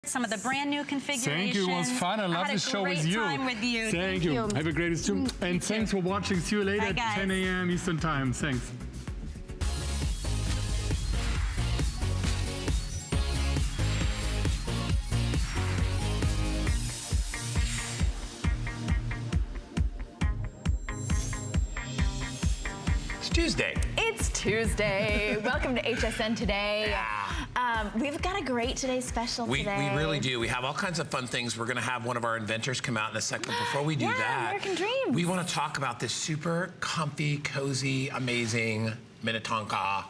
some of the brand new configurations. Thank you. It was fun. I love the show with you. Time with you. Thank you. Have a great day. And thanks for watching. See you later at 10 a.m. Eastern Time. Thanks. Tuesday. It's Tuesday. Welcome to HSN Today. Yeah. We've got a great Today special today. We really do. We have all kinds of fun things. We're going to have one of our inventors come out in a second. Before we do that, American Dreams. We want to talk about this super comfy, cozy, amazing Minnetonka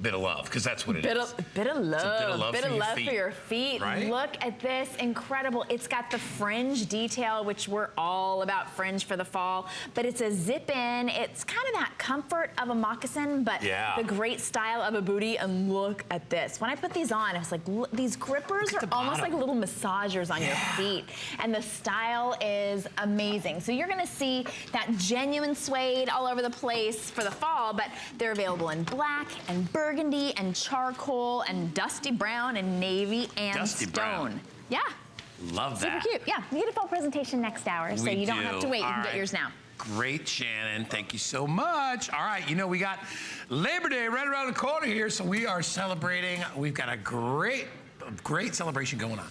bit of love, because that's what it is. Bit of love. Bit of love for your feet. Right? Look at this, incredible. It's got the fringe detail, which we're all about fringe for the fall, but it's a zip in. It's kind of that comfort of a moccasin, but the great style of a bootie. And look at this. When I put these on, I was like, these grippers are almost like little massagers on your feet, and the style is amazing. So you're gonna see that genuine suede all over the place for the fall, but they're available in black and burgundy and charcoal and dusty brown and navy and dusty stone. Brown. Yeah. Love that. Super cute. Yeah. You get a full presentation next hour, so you don't have to wait. You can get yours now. Great, Shannon. Thank you so much. All right, you know, we got Labor Day right around the corner here, so we are celebrating. We've got a great celebration going on.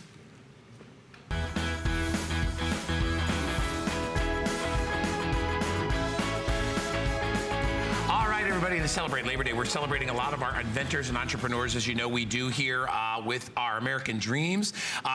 Everybody, to celebrate Labor Day, we're celebrating a lot of our inventors and entrepreneurs, as you know we do here with our American Dreams.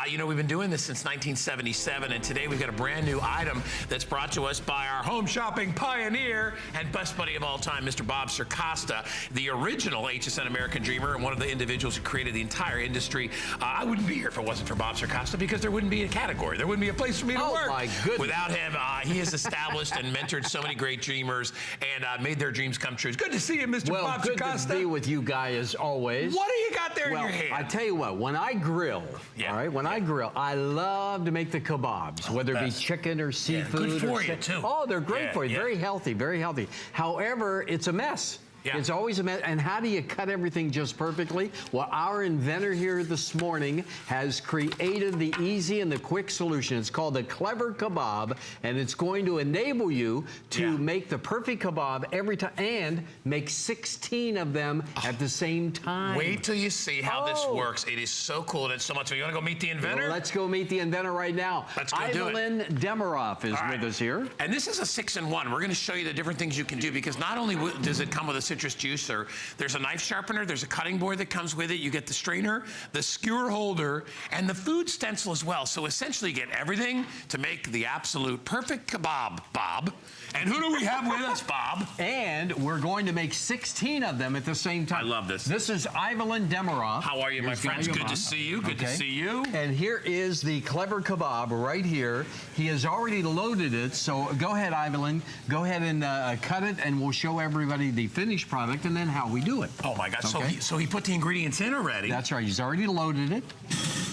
You know, we've been doing this since 1977, and today we've got a brand new item that's brought to us by our home shopping pioneer and best buddy of all time, Mr. Bob Circosta, the original HSN American Dreamer and one of the individuals who created the entire industry. I wouldn't be here if it wasn't for Bob Circosta, because there wouldn't be a category. There wouldn't be a place for me to work. My goodness. Without him. He has established and mentored so many great dreamers and made their dreams come true. It's good to see you, Mr. Bob Circosta. Well, good to be with you guys always. What do you got there in your hand? I tell you what, when I grill, all right, when I grill, I love to make the kebabs, whether it be chicken or seafood. Good for you, too. Oh, they're great for you. Very healthy, very healthy. However, it's a mess. It's always a mess. And how do you cut everything just perfectly? Well, our inventor here this morning has created the easy and the quick solution. It's called the Clever Kebab, and it's going to enable you to make the perfect kebab every time and make 16 of them at the same time. Wait till you see how this works. It is so cool and it's so much. You want to go meet the inventor? Well, let's go meet the inventor right now. Let's go do it. Evelyn Demiroff is with us here. And this is a 6-in-1. We're going to show you the different things you can do, because not only does it come with a citrus juicer, there's a knife sharpener, there's a cutting board that comes with it, you get the strainer, the skewer holder, and the food stencil as well. So essentially you get everything to make the absolute perfect kebab, Bob. And who do we have with us, Bob? And we're going to make 16 of them at the same time. I love this. This is Evelyn Demiroff. How are you, my friends? Good to see you. Good to see you. And here is the Clever Kebab right here. He has already loaded it, so go ahead, Evelyn. Go ahead and cut it, and we'll show everybody the finished product and then how we do it. Oh, my God. So he put the ingredients in already. That's right. He's already loaded it.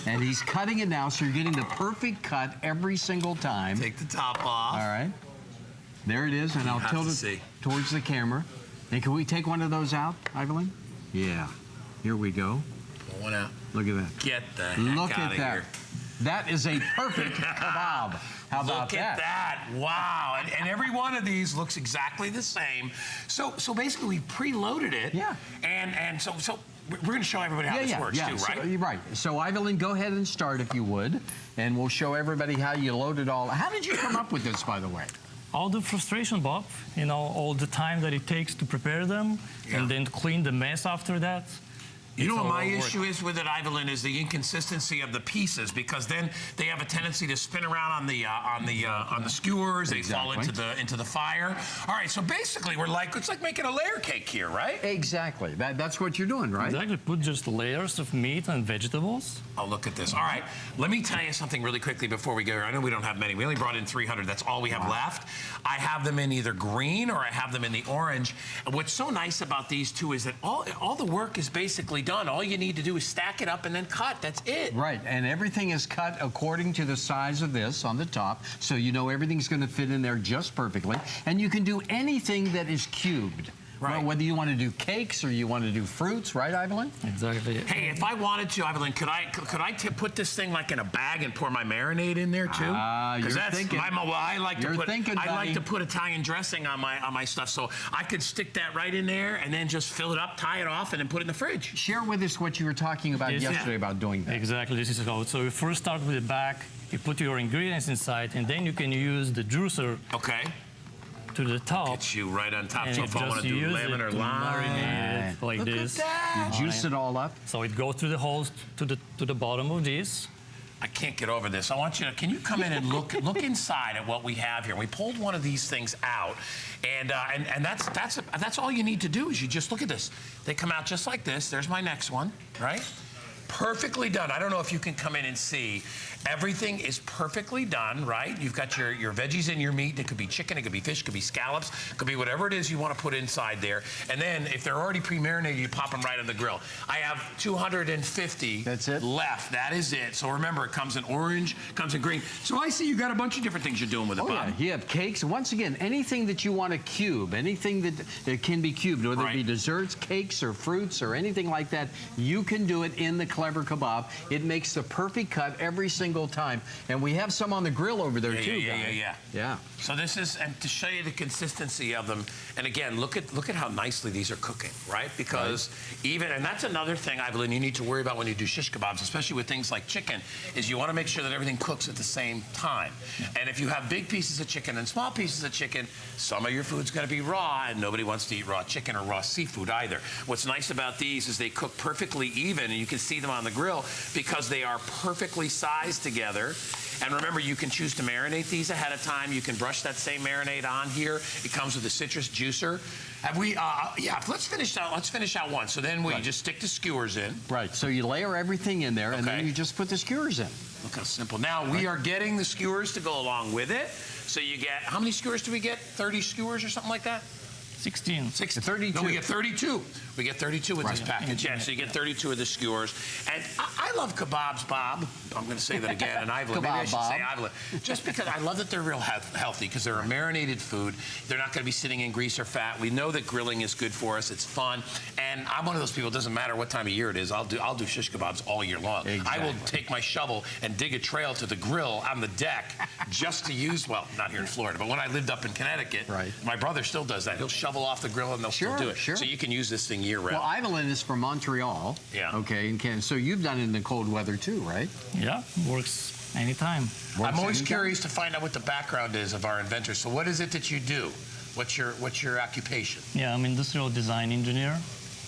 And he's cutting it now, so you're getting the perfect cut every single time. Take the top off. All right. There it is, and I'll tilt it towards the camera. And can we take one of those out, Evelyn? Yeah. Here we go. Pull one out. Look at that. Get the heck out of here. That is a perfect kebab. How about that? Look at that. Wow. And every one of these looks exactly the same. So basically we preloaded it. Yeah. And so we're going to show everybody how this works too, right? So, right. So Evelyn, go ahead and start if you would, and we'll show everybody how you load it all. How did you come up with this, by the way? All the frustration, Bob, you know, all the time that it takes to prepare them and then to clean the mess after that. You know what my issue is with it, Evelyn, is the inconsistency of the pieces, because then they have a tendency to spin around on the skewers. They fall into the fire. All right, so basically it's like making a layer cake here, right? Exactly. That's what you're doing, right? Exactly. Put just layers of meat and vegetables. Oh, look at this. All right, let me tell you something really quickly before we go here. I know we don't have many. We only brought in 300. That's all we have left. I have them in either green or I have them in the orange. And what's so nice about these two is that all the work is basically done. All you need to do is stack it up and then cut. That's it. Right, and everything is cut according to the size of this on the top, so you know everything's going to fit in there just perfectly. And you can do anything that is cubed. Well, whether you want to do cakes or you want to do fruits, right, Evelyn? Exactly. Hey, if I wanted to, Evelyn, could I put this thing like in a bag and pour my marinade in there too? You're thinking. I like to put. I like to buddy. put Italian dressing on my stuff, so I could stick that right in there and then just fill it up, tie it off, and then put it in the fridge. Share with us what you were talking about yesterday about doing that. Exactly. This is how. So you first start with the bag. You put your ingredients inside, and then you can use the juicer. Okay. To the top. Get you right on top. And So if I want to do lemon or lime, marinate it like look this. at that. You juice it all up. So it goes through the holes to the bottom of this. I can't get over this. I want you to, can you come in and look inside at what we have here? We pulled one of these things out, and that's all you need to do is you just look at this. They come out just like this. There's my next one, right? Perfectly done. I don't know if you can come in and see. Everything is perfectly done, right? You've got your veggies and your meat. It could be chicken, it could be fish, it could be scallops, it could be whatever it is you want to put inside there. And then if they're already pre-marinated, you pop them right on the grill. I have 250 That's it? left. That is it. So remember, it comes in orange, comes in green. So I see you got a bunch of different things you're doing with it, Bob. Yeah, you have cakes. Once again, anything that you want to cube, anything that can be cubed, whether it be desserts, cakes, or fruits, or anything like that, you can do it in the Clever Kebab. It makes the perfect cut every single time. And we have some on the grill over there too, guys. Yeah. So this is, and to show you the consistency of them, and again, look at how nicely these are cooking, right? Because even, and that's another thing, Evelyn, you need to worry about when you do shish kebabs, especially with things like chicken, is you want to make sure that everything cooks at the same time. And if you have big pieces of chicken and small pieces of chicken, some of your food's going to be raw, and nobody wants to eat raw chicken or raw seafood either. What's nice about these is they cook perfectly even, and you can see them on the grill because they are perfectly sized together. And remember, you can choose to marinate these ahead of time. You can brush that same marinade on here. It comes with a citrus juicer. Have we? Yeah. Let's finish out one. So then we just stick the skewers in. Right. So you layer everything in there, and then you just put the skewers in. Look how simple. Now we are getting the skewers to go along with it. So you get, how many skewers do we get? 30 skewers or something like that? 16. 32. No, we get 32. We get 32 with this package. Yeah, so you get 32 of the skewers. And I love kebabs, Bob. I'm going to say that again. And Evelyn. Maybe I should say Evelyn. Just because I love that they're real healthy, because they're a marinated food. They're not going to be sitting in grease or fat. We know that grilling is good for us. It's fun. And I'm one of those people, it doesn't matter what time of year it is. I'll do shish kebabs all year long. Exactly. I will take my shovel and dig a trail to the grill on the deck just to use, well, not here in Florida, but when I lived up in Connecticut, my brother still does that. He'll shovel off the grill and they'll still do it. So you can use this thing year round. Well, Evelyn is from Montreal. Yeah. Okay, in Canada. So you've done it in the cold weather too, right? Yeah, works anytime. I'm always curious to find out what the background is of our inventors. So what is it that you do? What's your occupation? Yeah, I'm industrial design engineer.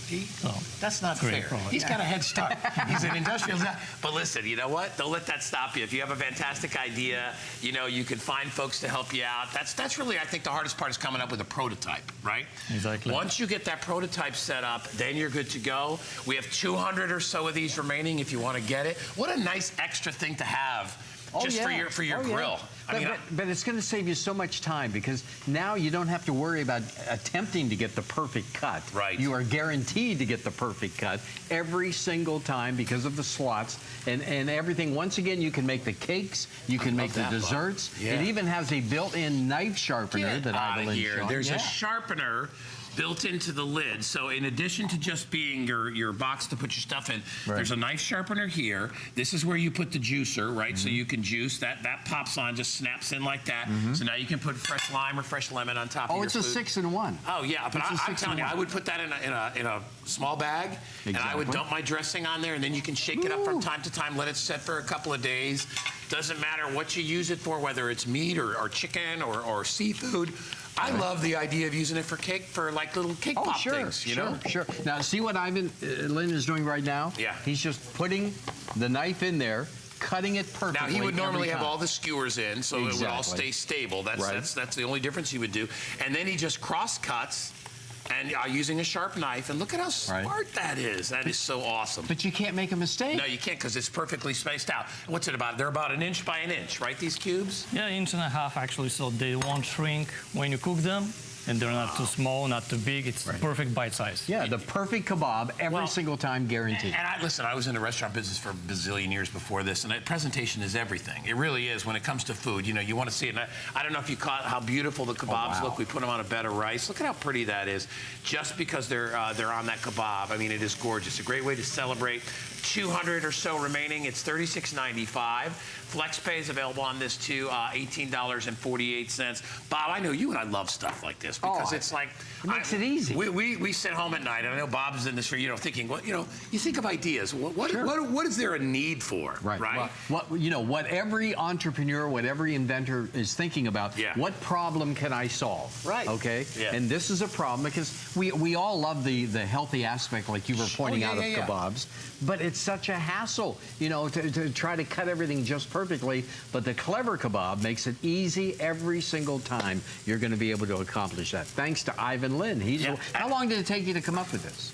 So that's not fair. He's got a head start. He's an industrial design. But listen, you know what? Don't let that stop you. If you have a fantastic idea, you know, you can find folks to help you out. That's really, I think, the hardest part is coming up with a prototype, right? Exactly. Once you get that prototype set up, then you're good to go. We have 200 or so of these remaining if you want to get it. What a nice extra thing to have. Just for your grill. But it's going to save you so much time, because now you don't have to worry about attempting to get the perfect cut. Right. You are guaranteed to get the perfect cut every single time because of the slots and everything. Once again, you can make the cakes, you can make the desserts. It even has a built-in knife sharpener that I will show. There's a sharpener built into the lid. So in addition to just being your box to put your stuff in, there's a knife sharpener here. This is where you put the juicer, right? So you can juice. That pops on, just snaps in like that. So now you can put fresh lime or fresh lemon on top of your food. Oh, it's a 6-in-1. Oh, yeah. But I'm telling you, I would put that in a small bag, and I would dump my dressing on there, and then you can shake it up from time to time, let it set for a couple of days. Doesn't matter what you use it for, whether it's meat or chicken or seafood. I love the idea of using it for like little cake pop things, you know? Sure. Now, see what Lynn is doing right now? Yeah. He's just putting the knife in there, cutting it perfectly. Now, he would normally have all the skewers in, so it would all stay stable. That's the only difference he would do. And then he just cross cuts and using a sharp knife. And look at how smart that is. That is so awesome. But you can't make a mistake. No, you can't, because it's perfectly spaced out. What's it about? They're about 1 inch by 1 inch, right, these cubes? Yeah, 1.5 inches actually, so they won't shrink when you cook them. and they're not too small, not too big. It's perfect bite size. Yeah, the perfect kebab every single time, guaranteed. And listen, I was in the restaurant business for a bazillion years before this, and presentation is everything. It really is when it comes to food. You know, you want to see it. And I don't know if you caught how beautiful the kebabs look. We put them on a bed of rice. Look at how pretty that is. Just because they're on that kebab, I mean, it is gorgeous. A great way to celebrate. 200 or so remaining. It's $36.95. FlexPay is available on this too, $18.48. Bob, I know you and I love stuff like this because it's like... It makes it easy. We sit home at night, and I know Bob's in this, you know, thinking, well, you know, you think of ideas. What is there a need for, right? Well, you know, what every entrepreneur, what every inventor is thinking about, what problem can I solve? Right. Okay? Yeah. And this is a problem because we all love the healthy aspect, like you were pointing out, of kebabs, but it's such a hassle, you know, to try to cut everything just perfectly. But the Clever Kebab makes it easy every single time you're going to be able to accomplish that. Thanks to Ivan Lin. How long did it take you to come up with this?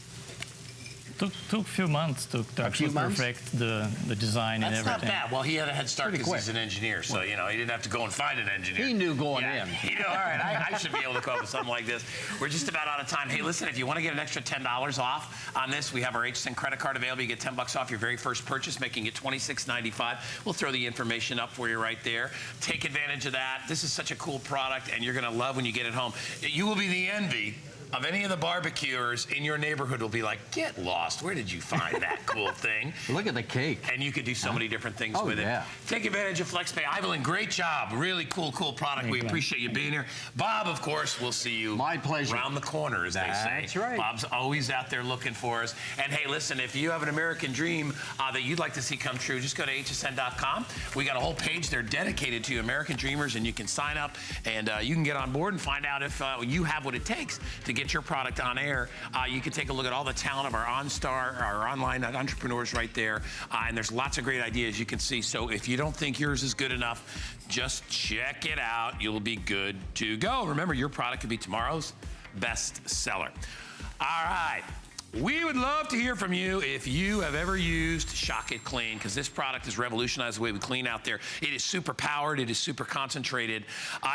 Took a few months to actually perfect the design and everything. That's not bad. Well, he had a head start because he's an engineer, so, you know, he didn't have to go and find an engineer. He knew going in. He knew, all right, I should be able to come up with something like this. We're just about out of time. Hey, listen, if you want to get an extra $10 off on this, we have our HSN credit card available. You get $10 off your very first purchase, making it $26.95. We'll throw the information up for you right there. Take advantage of that. This is such a cool product, and you're going to love when you get it home. You will be the envy of any of the barbecuers in your neighborhood. Will be like, get lost. Where did you find that cool thing? Look at the cake. And you could do so many different things with it. Take advantage of FlexPay. Ivan, great job. Really cool product. We appreciate you being here. Bob, of course, we'll see you around the corner, as they say. That's right. Bob's always out there looking for us. And hey, listen, if you have an American dream that you'd like to see come true, just go to hsn.com. We got a whole page there dedicated to American dreamers, and you can sign up and you can get on board and find out if you have what it takes to get your product on air. You can take a look at all the talent of our our online entrepreneurs right there. And there's lots of great ideas you can see. So if you don't think yours is good enough, just check it out. You'll be good to go. Remember, your product could be tomorrow's best seller. All right. We would love to hear from you if you have ever used Shock It Clean, because this product has revolutionized the way we clean out there. It is super powered. It is super concentrated.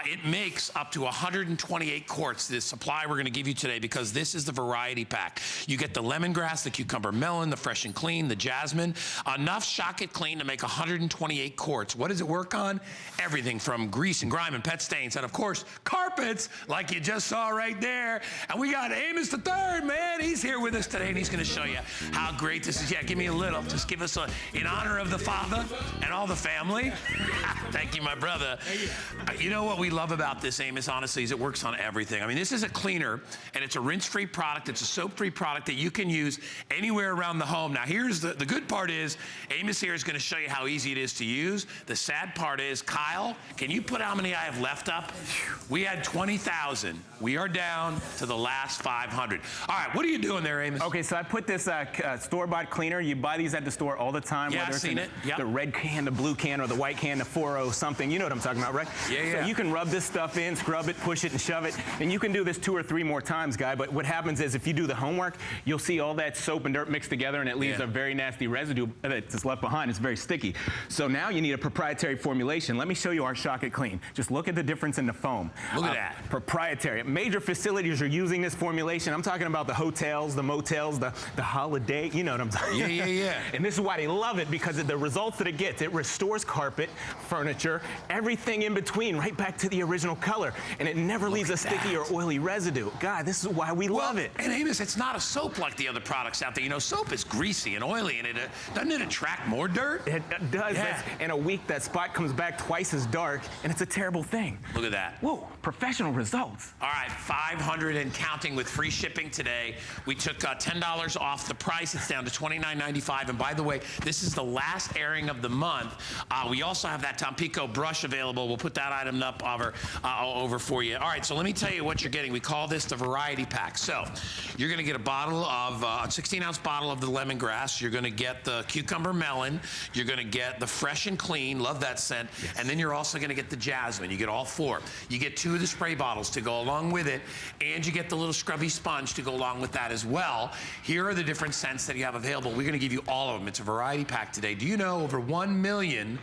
It makes up to 128 quarts, this supply we're going to give you today, because this is the variety pack. You get the lemongrass, the cucumber melon, the fresh and clean, the jasmine. Enough Shock It Clean to make 128 quarts. What does it work on? Everything from grease and grime and pet stains, and of course, carpets, like you just saw right there. And we got Amos the Third, man. He's here with us today, and he's going to show you how great this is. Yeah, give me a little. Just give us in honor of the father and all the family. Thank you, my brother. You know what we love about this, Amos, honestly, is it works on everything. I mean, this is a cleaner, and it's a rinse-free product. It's a soap-free product that you can use anywhere around the home. Now, here's the good part is, Amos here is going to show you how easy it is to use. The sad part is, Kyle, can you put how many I have left up? We had 20,000. We are down to the last 500. All right, what are you doing there, Amos? Okay, so I put this store-bought cleaner. You buy these at the store all the time. Yeah, whether I've seen it. The red can, the blue can, or the white can, the 4-0 something. You know what I'm talking about, right? Yeah. So you can rub this stuff in, scrub it, push it, and shove it. And you can do this 2 or 3 more times, guy. But what happens is if you do the homework, you'll see all that soap and dirt mixed together, and it leaves a very nasty residue that's left behind. It's very sticky. So now you need a proprietary formulation. Let me show you our Shock It Clean. Just look at the difference in the foam. Look at that. Proprietary. Major facilities are using this formulation. I'm talking about the hotels, the motels, the Holiday, you know what I'm talking about. Yeah. And this is why they love it, because of the results that it gets. It restores carpet, furniture, everything in between, right back to the original color. And it never leaves a sticky or oily residue. God, this is why we love it. And Amos, it's not a soap like the other products out there. You know, soap is greasy and oily, and it doesn't it attract more dirt? It does. Yeah. In a week, that spot comes back twice as dark, and it's a terrible thing. Look at that. Whoa, professional results. All right, 500 and counting with free shipping today. We took $10 off the price. It's down to $29.95. And by the way, this is the last airing of the month. We also have that Tampico brush available. We'll put that item up over for you. All right, so let me tell you what you're getting. We call this the variety pack. So you're going to get a 16-ounce bottle of the lemongrass. You're going to get the cucumber melon. You're going to get the fresh and clean. Love that scent. Yes. And then you're also going to get the jasmine. You get all 4. You get 2 of the spray bottles to go along with it, and you get the little scrubby sponge to go along with that as well. Here are the different scents that you have available. We're going to give you all of them. It's a variety pack today. Do you know over 1 million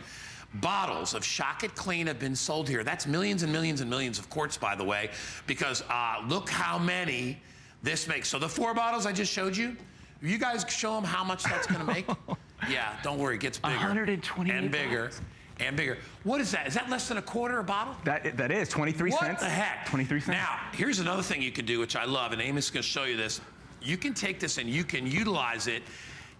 bottles of Shock It Clean have been sold here. That's millions and millions and millions of quarts, by the way, because look how many this makes. So the 4 bottles I just showed you, you guys show them how much that's going to make? Yeah, don't worry, it gets bigger. 128 and bigger. And bigger. What is that? Is that less than a quarter a bottle? That is 23 cents. What the heck? 23 cents. Now, here's another thing you can do, which I love, and Amos is going to show you this. You can take this and you can utilize it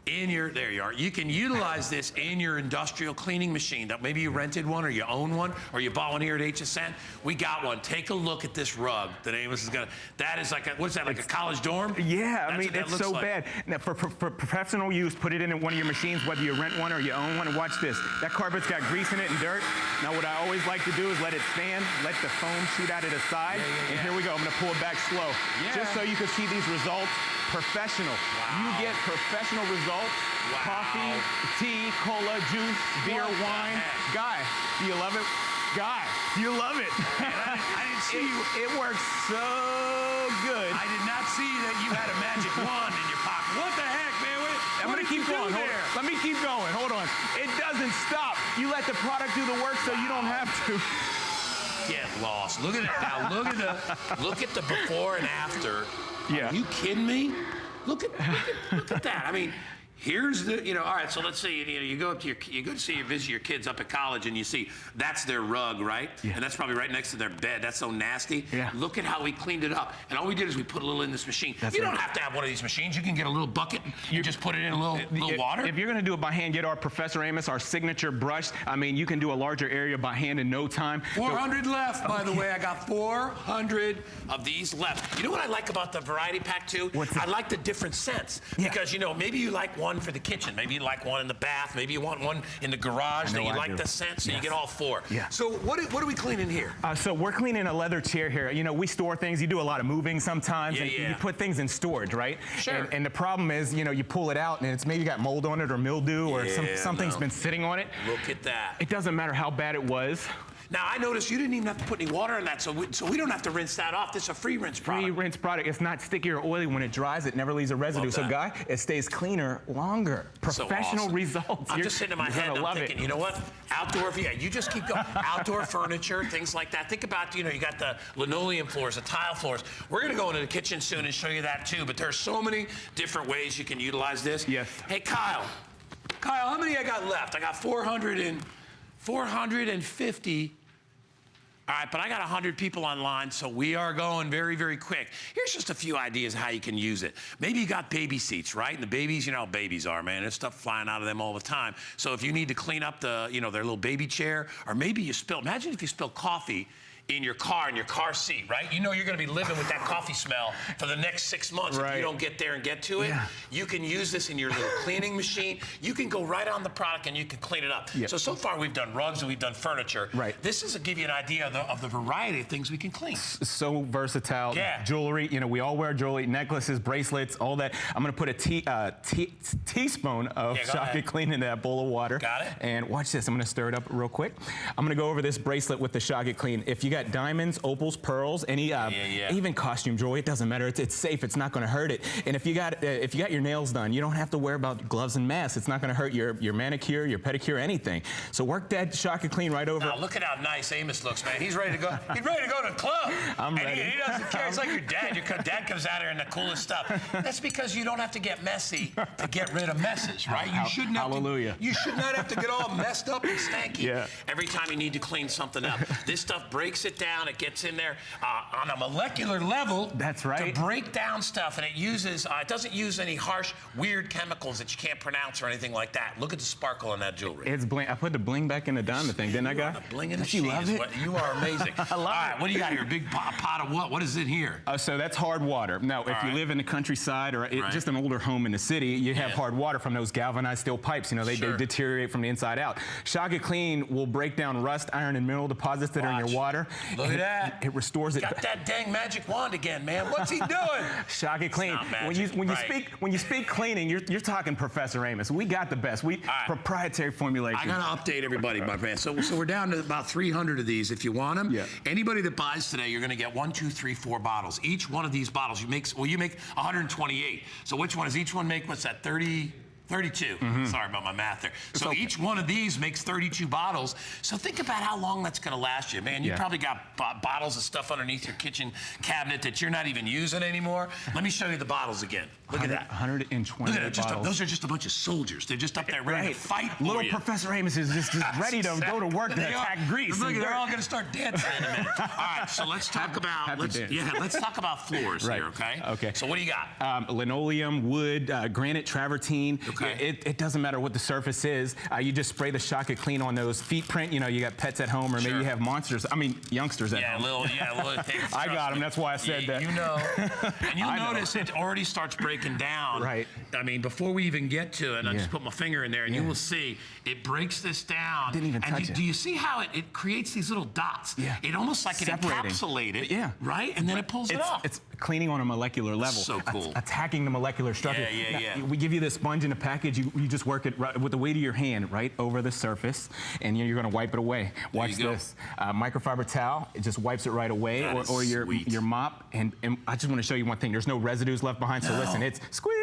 in your, there you are, you can utilize this in your industrial cleaning machine. That maybe you rented one or you own one or you bought one here at HSN. We got one. Take a look at this rug that Amos is gonna, that is like a, what's that, like a college dorm? Yeah, That's I mean, it's so like. bad. Now, for professional use, put it in one of your machines, whether you rent one or you own one, and watch this. That carpet's got grease in it and dirt. Now, what I always like to do is let it stand, let the foam shoot out of the side, and here we go. I'm gonna pull it back slow. Just so you can see these results. Professional. You get professional results. Coffee, tea, cola, juice, beer, wine. Guy, do you love it? Guy, do you love it? I didn't see you. It works so good. I did not see that you had a magic wand in your pocket. What the heck, man? I'm gonna keep going. Let me keep going. Hold on. It doesn't stop. You let the product do the work so you don't have to. Get lost. Look at it now. Look at the before and after. Yeah. Are you kidding me? Look at that. I mean, here's the, all right, so let's say, you go up to visit your kids up at college and you see that's their rug, right? Yeah. And that's probably right next to their bed. That's so nasty. Yeah. Look at how we cleaned it up. And all we did is we put a little in this machine. You don't have to have one of these machines. You can get a little bucket. You just put it in a little water. If you're gonna do it by hand, get our Professor Amos, our signature brush. I mean, you can do a larger area by hand in no time. 400 left, by the way. I got 400 of these left. You know what I like about the variety pack too? I like the different scents. Yeah. Because, maybe you like one for the kitchen. Maybe you like one in the bath. Maybe you want one in the garage that you like the scent, so you get all 4. Yeah. So what are we cleaning here? So we're cleaning a leather chair here. We store things. You do a lot of moving sometimes. Yeah, and yeah. You put things in storage, right? Sure. And the problem is, you pull it out and it's maybe got mold on it or mildew or something's been sitting on it. Look at that. It doesn't matter how bad it was. Now, I noticed you didn't even have to put any water in that, so we don't have to rinse that off. This is a free rinse product. Free rinse product. It's not sticky or oily. When it dries, it never leaves a residue. So, Guy, it stays cleaner longer. Professional awesome. results. I'm just sitting in my head and I'm thinking, you know what? Outdoor, you just keep going. Outdoor furniture, things like that. Think about, you got the linoleum floors, the tile floors. We're going to go into the kitchen soon and show you that too, but there's so many different ways you can utilize this. Yes. Hey, Kyle, how many I got left? I got 450. All right, but I got 100 people online, so we are going very, very quick. Here's just a few ideas how you can use it. Maybe you got baby seats, right? And the babies, you know how babies are, man. There's stuff flying out of them all the time. So if you need to clean up their little baby chair, or maybe you imagine if you spill coffee in your car seat, right? You're going to be living with that coffee smell for the next 6 months if you don't get there and get to it. Yeah. You can use this in your little cleaning machine. You can go right on the product and you can clean it up. Yeah. So far we've done rugs and we've done furniture. Right. This is to give you an idea of the variety of things we can clean. So versatile. Yeah. Jewelry, we all wear jewelry, necklaces, bracelets, all that. I'm gonna put a teaspoon of Shock It Clean in that bowl of water. Got it. And watch this, I'm gonna stir it up real quick. I'm gonna go over this bracelet with the Shock It Clean. If you got diamonds, opals, pearls, any even costume jewelry, it doesn't matter. It's safe. It's not going to hurt it. And if you got your nails done, you don't have to worry about gloves and masks. It's not going to hurt your manicure, your pedicure, anything. So work that Shock It Clean right over. Now look at how nice Amos looks, man. He's ready to go. He's ready to go to the club. I'm ready. He doesn't care. It's like your dad. Your dad comes out here in the coolest stuff. That's because you don't have to get messy to get rid of messes, right? You shouldn't have Hallelujah. You should not have to get all messed up and stanky Yeah. every time you need to clean something up. This stuff breaks it down. It gets in there on a molecular level. That's right. To break down stuff, and it doesn't use any harsh, weird chemicals that you can't pronounce or anything like that. Look at the sparkle in that jewelry. It's bling. I put the bling back in the diamond thing, didn't I, Guy? The bling in the You love it? You are amazing. I love All right, it. what do you got here? A big pot of what? What is it here? So that's hard water. Now, if you live in the countryside or just an older home in the city, you have hard water from those galvanized steel pipes. They deteriorate from the inside out. Shock It Clean will break down rust, iron, and mineral deposits that are in your water. Look at that. It restores it. Got that dang magic wand again, man. What's he doing? Shock It Clean. When you speak cleaning, you're talking Professor Amos. We got the best. Proprietary formulation. I gotta update everybody, my man. So we're down to about 300 of these. If you want them, anybody that buys today, you're gonna get 1, 2, 3, 4 bottles. Each one of these bottles, you make 128. So which one does each one make? What's that? 30. 32. Sorry about my math there. So each one of these makes 32 bottles. So think about how long that's going to last you, man. You probably got bottles of stuff underneath your kitchen cabinet that you're not even using anymore. Let me show you the bottles again. Look at that. 120 Look at that. bottles. Those are just a bunch of soldiers. They're just up there ready to fight for Little you. Professor Amos is just ready to go to work to attack Greece. Look, they're all going to start dancing in a minute. All right, so let's talk about let's talk about floors here, okay? Okay. So what do you got? Linoleum, wood, granite, travertine. Okay. It doesn't matter what the surface is. You just spray the Shock It Clean on those feet print. You know, you got pets at home, or maybe you have youngsters at home. Little things. I got them. That's why I said that. You know, and you'll notice it already starts breaking down. Right. I mean, before we even get to it, I just put my finger in there, and you will see it breaks this down. Didn't even touch it. Do you see how it creates these little dots? Yeah. It almost like it encapsulated it. Yeah. Right? And then it pulls it off. It's cleaning on a molecular level. So cool. Attacking the molecular structure. Yeah. We give you this sponge in a package. You just work it with the weight of your hand right over the surface, and you're going to wipe it away. Watch this. Microfiber towel. It just wipes it right away, or your mop. And I just want to show you one thing. There's no residues left behind. So listen, it's squeeze.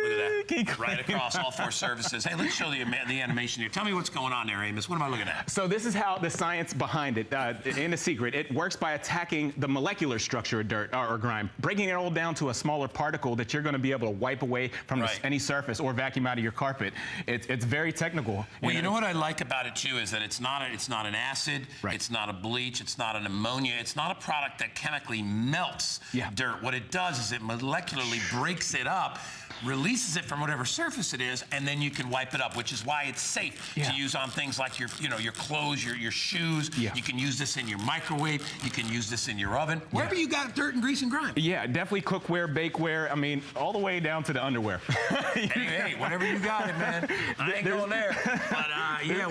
Look at that. Right across all four surfaces. Hey, let's show the animation here. Tell me what's going on there, Amos. What am I looking at? So this is how the science behind it, in a secret. It works by attacking the molecular structure of dirt or grime, breaking it all down to a smaller particle that you're going to be able to wipe away from any surface or vacuum out of your carpet. It's very technical. Well, you know what I like about it too is that it's not an acid, it's not a bleach, it's not an ammonia, it's not a product that chemically melts dirt. What it does is it molecularly breaks it up, releases it from whatever surface it is, and then you can wipe it up, which is why it's safe to use on things like your clothes, your shoes. You can use this in your microwave. You can use this in your oven. Wherever you got dirt and grease and grime. Yeah, definitely cookware, bakeware. I mean, all the way down to the underwear. hey, whatever you got it, man. I ain't going there. But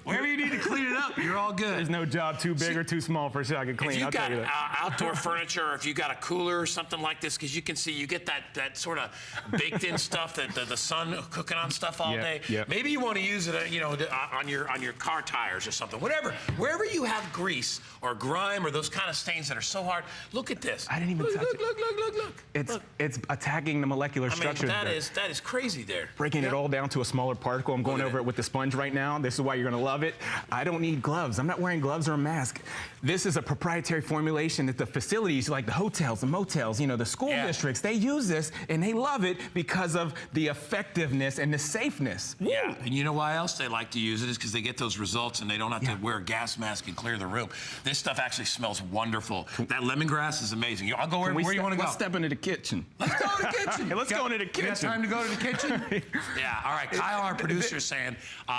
wherever you need to clean it up, you're all good. There's no job too big or too small for Shock It Clean. If you I'll got tell you that. outdoor furniture, or if you got a cooler or something like this, because you can see you get that sort of baked in stuff, that the sun cooking on stuff all day. Maybe you want to use it, on your car tires or something. Whatever, wherever you have grease or grime or those kind of stains that are so hard. Look at this. I didn't even touch it. Look. It's attacking the molecular structure. That is crazy there. Breaking it all down to a smaller particle. I'm going over it with the sponge right now. This is why you're going to love it. I don't need gloves. I'm not wearing gloves or a mask. This is a proprietary formulation that the facilities, like the hotels, the motels, the school districts, they use this and they love it because of the effectiveness and the safeness. Yeah, and you know why else they like to use it is because they get those results and they don't have to wear a gas mask and clear the room. This stuff actually smells wonderful. That lemongrass is amazing. I'll go where you want to go. Let's step into the kitchen. Let's go to the kitchen. Let's go into the kitchen. You got time to go to the kitchen? Yeah, all right. Kyle, our producer, is saying,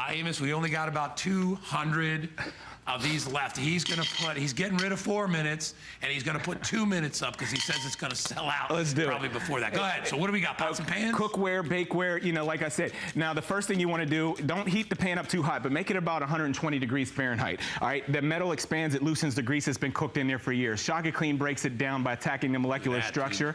Amos, we only got about 200 of these left. He's getting rid of 4 minutes, and he's going to put 2 minutes up because he says it's going to sell out. Let's do probably it. Before that. Go ahead. So what do we got? Pots and pans? Cookware, bakeware, like I said. Now, the first thing you want to do, don't heat the pan up too hot, but make it about 120 degrees Fahrenheit. All right? The metal expands, it loosens the grease that's been cooked in there for years. Shock It Clean breaks it down by attacking the molecular structure,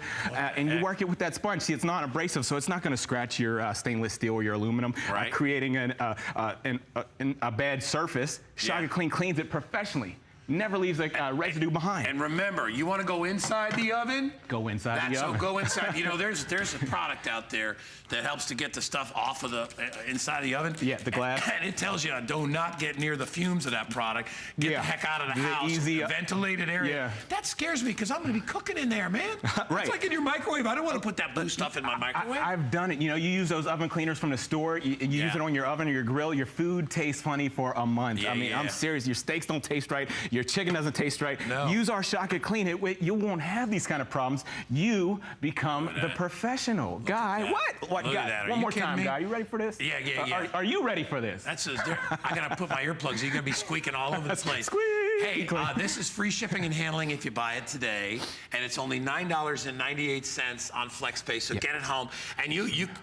and you work it with that sponge. See, it's not abrasive, so it's not going to scratch your stainless steel or your aluminum, creating a bad surface. Shock It Clean cleans it professionally. Never leaves a residue behind. And remember, you want to go inside the oven? Go inside the oven. So go inside. There's a product out there that helps to get the stuff off of the inside of the oven. Yeah, the glass. And it tells you, do not get near the fumes of that product. Get the heck out of the house. Ventilated area. Yeah. That scares me because I'm going to be cooking in there, man. It's like in your microwave. I don't want to put that blue stuff in my microwave. I've done it. You use those oven cleaners from the store. You use it on your oven or your grill. Your food tastes funny for a month. I'm serious. Your steaks don't taste right. Your chicken doesn't taste right. No. Use our Shock It Clean. You won't have these kind of problems. You become the professional guy. What guy? One more time, guy. You ready for this? Yeah. Are you ready for this? I gotta put my earplugs. You're gonna be squeaking all over the place. Squeak. Hey, this is free shipping and handling if you buy it today, and it's only $9.98 on FlexPay. So get it home. And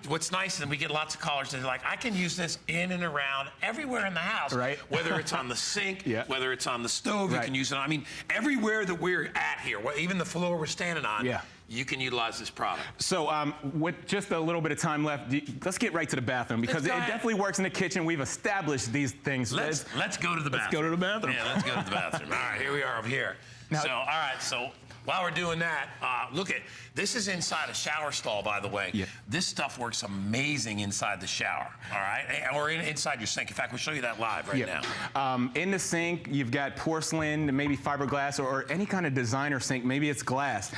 what's nice, and we get lots of callers that are like, I can use this in and around everywhere in the house. Right. Whether it's on the sink, whether it's on the stove, you can use it. I mean, everywhere that we're at here, even the floor we're standing on. You can utilize this product. So with just a little bit of time left, let's get right to the bathroom because it definitely works in the kitchen. We've established these things. Let's go to the bathroom. Let's go to the bathroom. Yeah, let's go to the bathroom. All right, here we are over here. Now, all right, so While we're doing that, look at, this is inside a shower stall, by the way. Yeah. This stuff works amazing inside the shower, all right? Or inside your sink. In fact, we'll show you that live right now. In the sink, you've got porcelain, maybe fiberglass, or any kind of designer sink. Maybe it's glass.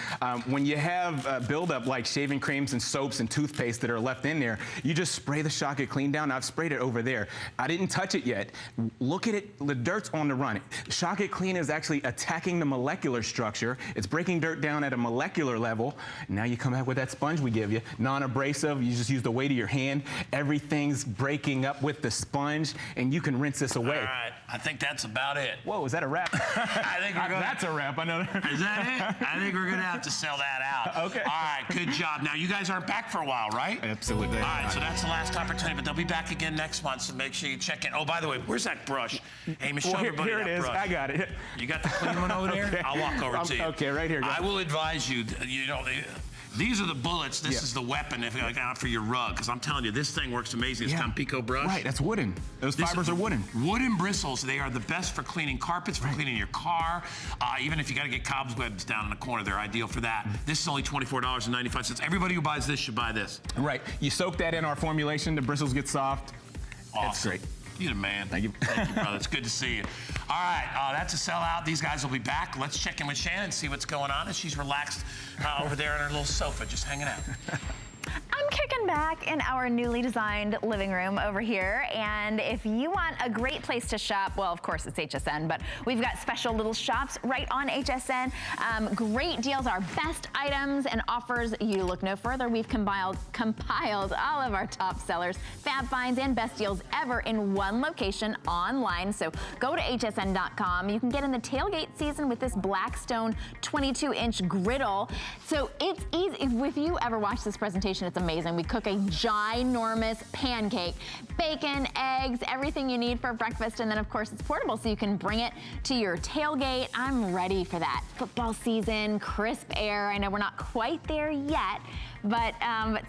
When you have buildup like shaving creams and soaps and toothpaste that are left in there, you just spray the Shock It Clean down. I've sprayed it over there. I didn't touch it yet. Look at it. The dirt's on the run. Shock It Clean is actually attacking the molecular structure. It's breaking dirt down at a molecular level. Now you come back with that sponge we give you, non-abrasive. You just use the weight of your hand. Everything's breaking up with the sponge, and you can rinse this away. All right, I think that's about it. Whoa, is that a wrap? I think we're gonna, that's a wrap. I know. Is that it? I think we're gonna have to sell that out. Okay. All right, good job. Now you guys aren't back for a while, right? Absolutely. All right, so that's the last opportunity, but they'll be back again next month, so make sure you check in. Oh, by the way, where's that brush? Amos, show everybody here that it is. brush. I got it. You got the clean one over there? Okay. I'll walk over to you. Okay, right here. I will advise you, you know, these are the bullets. This is the weapon if like out for your rug. Because I'm telling you, this thing works amazing. It's Tampico brush. Right, that's wooden. Those fibers are wooden. Wooden bristles. They are the best for cleaning carpets, for cleaning your car. Even if you got to get cobwebs down in the corner, they're ideal for that. This is only $24.95. Everybody who buys this should buy this. Right. You soak that in our formulation. The bristles get soft. Awesome. It's great. You're the man. Thank you. Thank you, brother. It's good to see you. All right, that's a sellout. These guys will be back. Let's check in with Shannon and see what's going on. And she's relaxed over there on her little sofa, just hanging out. I'm kicking back in our newly designed living room over here, and if you want a great place to shop, well, of course it's HSN, but we've got special little shops right on HSN. Great deals, our best items and offers. You look no further. We've compiled all of our top sellers, fab finds, and best deals ever in one location online. So go to hsn.com. You can get in the tailgate season with this Blackstone 22-inch griddle. So it's easy. If you ever watch this presentation, it's amazing. We cook a ginormous pancake, bacon, eggs, everything you need for breakfast, and then of course it's portable, so you can bring it to your tailgate. I'm ready for that. Football season, crisp air. I know we're not quite there yet, but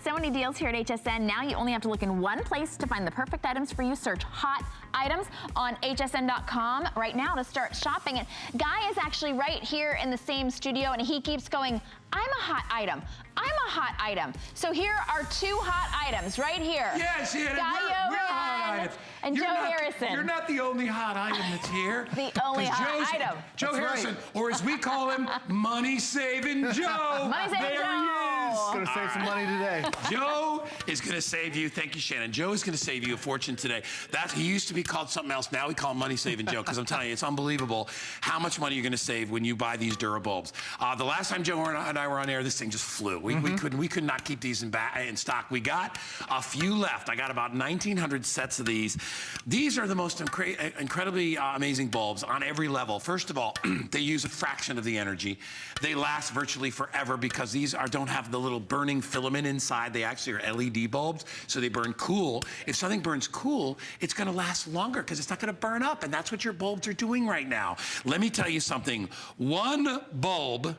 so many deals here at HSN. Now you only have to look in one place to find the perfect items for you. Search hot items on hsn.com right now to start shopping. And Guy is actually right here in the same studio, and he keeps going, I'm a hot item. I'm a hot item. So here are two hot items right here. Yes, yeah, we're hot items. And Joe Harrison. You're not the only hot item that's here. The only hot item. Joe Harrison, or as we call him, Money Saving Joe. Money Saving there Joe. he is. Gonna save some money today. Joe is going to save you. Thank you, Shannon. Joe is going to save you a fortune today. He used to be called something else. Now we call him Money Saving Joe, because I'm telling you, it's unbelievable how much money you're going to save when you buy these Durabulbs. The last time Joe and I were on air, this thing just flew. We could not keep these in stock. We got a few left. I got about 1,900 sets of these. These are the most incredibly amazing bulbs on every level. First of all, they use a fraction of the energy. They last virtually forever because these don't have the little burning filament inside. They actually are LED bulbs, so they burn cool. If something burns cool, it's going to last longer because it's not going to burn up, and that's what your bulbs are doing right now. Let me tell you something. One bulb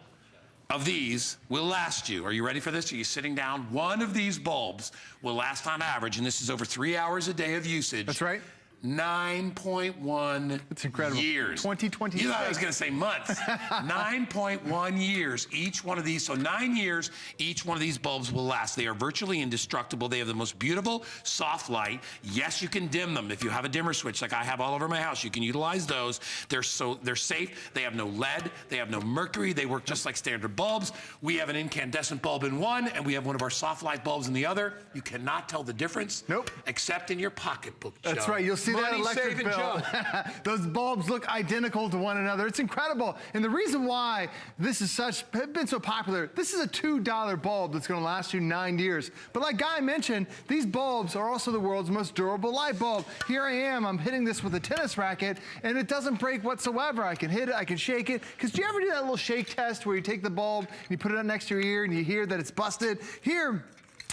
of these will last you. Are you ready for this? Are you sitting down? One of these bulbs will last on average, and this is over 3 hours a day of usage. That's right. 9.1 It's incredible. years. 2026. You thought I was going to say months. 9.1 years, each one of these. So 9 years, each one of these bulbs will last. They are virtually indestructible. They have the most beautiful, soft light. Yes, you can dim them. If you have a dimmer switch like I have all over my house, you can utilize those. They're safe. They have no lead. They have no mercury. They work just like standard bulbs. We have an incandescent bulb in one, and we have one of our soft light bulbs in the other. You cannot tell the difference. Nope. Except in your pocketbook, Joe. That's right. You'll see that electric Saving bill. Joe. Those bulbs look identical to one another. It's incredible. And the reason why this is been so popular, this is a $2 bulb that's going to last you 9 years. But like Guy mentioned, these bulbs are also the world's most durable light bulb. Here I am, I'm hitting this with a tennis racket, and it doesn't break whatsoever. I can hit it, I can shake it. Because do you ever do that little shake test where you take the bulb and you put it up next to your ear and you hear that it's busted? Here,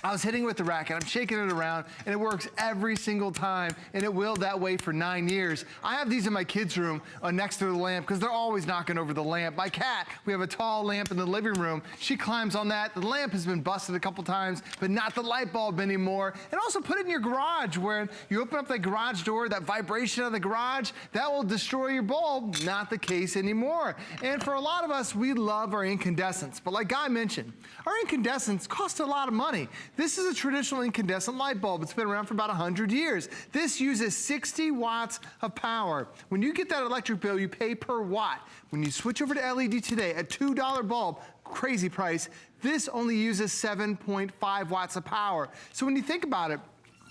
I was hitting it with the racket, I'm shaking it around, and it works every single time, and it will that way for 9 years. I have these in my kids' room next to the lamp because they're always knocking over the lamp. My cat, we have a tall lamp in the living room. She climbs on that. The lamp has been busted a couple times, but not the light bulb anymore. And also put it in your garage where you open up that garage door, that vibration of the garage, that will destroy your bulb. Not the case anymore. And for a lot of us, we love our incandescents. But like Guy mentioned, our incandescents cost a lot of money. This is a traditional incandescent light bulb. It's been around for about 100 years. This uses 60 watts of power. When you get that electric bill, you pay per watt. When you switch over to LED today, a $2 bulb, crazy price, this only uses 7.5 watts of power. So when you think about it,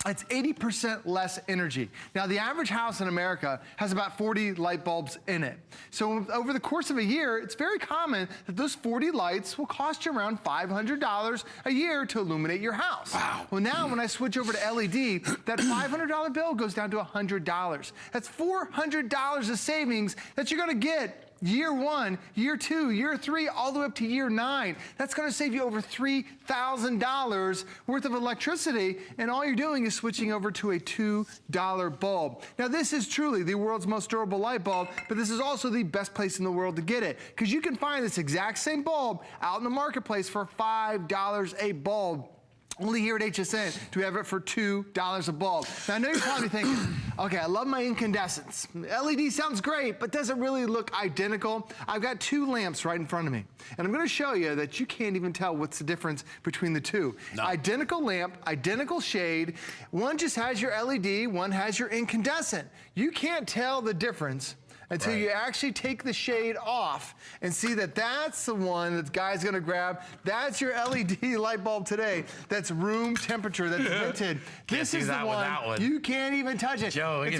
it's 80% less energy. Now, the average house in America has about 40 light bulbs in it. So over the course of a year, it's very common that those 40 lights will cost you around $500 a year to illuminate your house. Wow. Well, now when I switch over to LED, that $500 bill goes down to $100. That's $400 of savings that you're gonna get year 1, year 2, year 3, all the way up to year 9. That's gonna save you over $3,000 worth of electricity, and all you're doing is switching over to a $2 bulb. Now, this is truly the world's most durable light bulb, but this is also the best place in the world to get it, because you can find this exact same bulb out in the marketplace for $5 a bulb. Only here at HSN do we have it for $2 a bulb. Now, I know you're probably thinking, okay, I love my incandescents. LED sounds great, but does it really look identical? I've got 2 lamps right in front of me, and I'm gonna show you that you can't even tell what's the difference between the two. No. Identical lamp, identical shade. One just has your LED, one has your incandescent. You can't tell the difference until you actually take the shade off and see that that's the one that Guy's gonna grab. That's your LED light bulb today. That's room temperature, that's vented. This is the one. You can't even touch it. Joe, I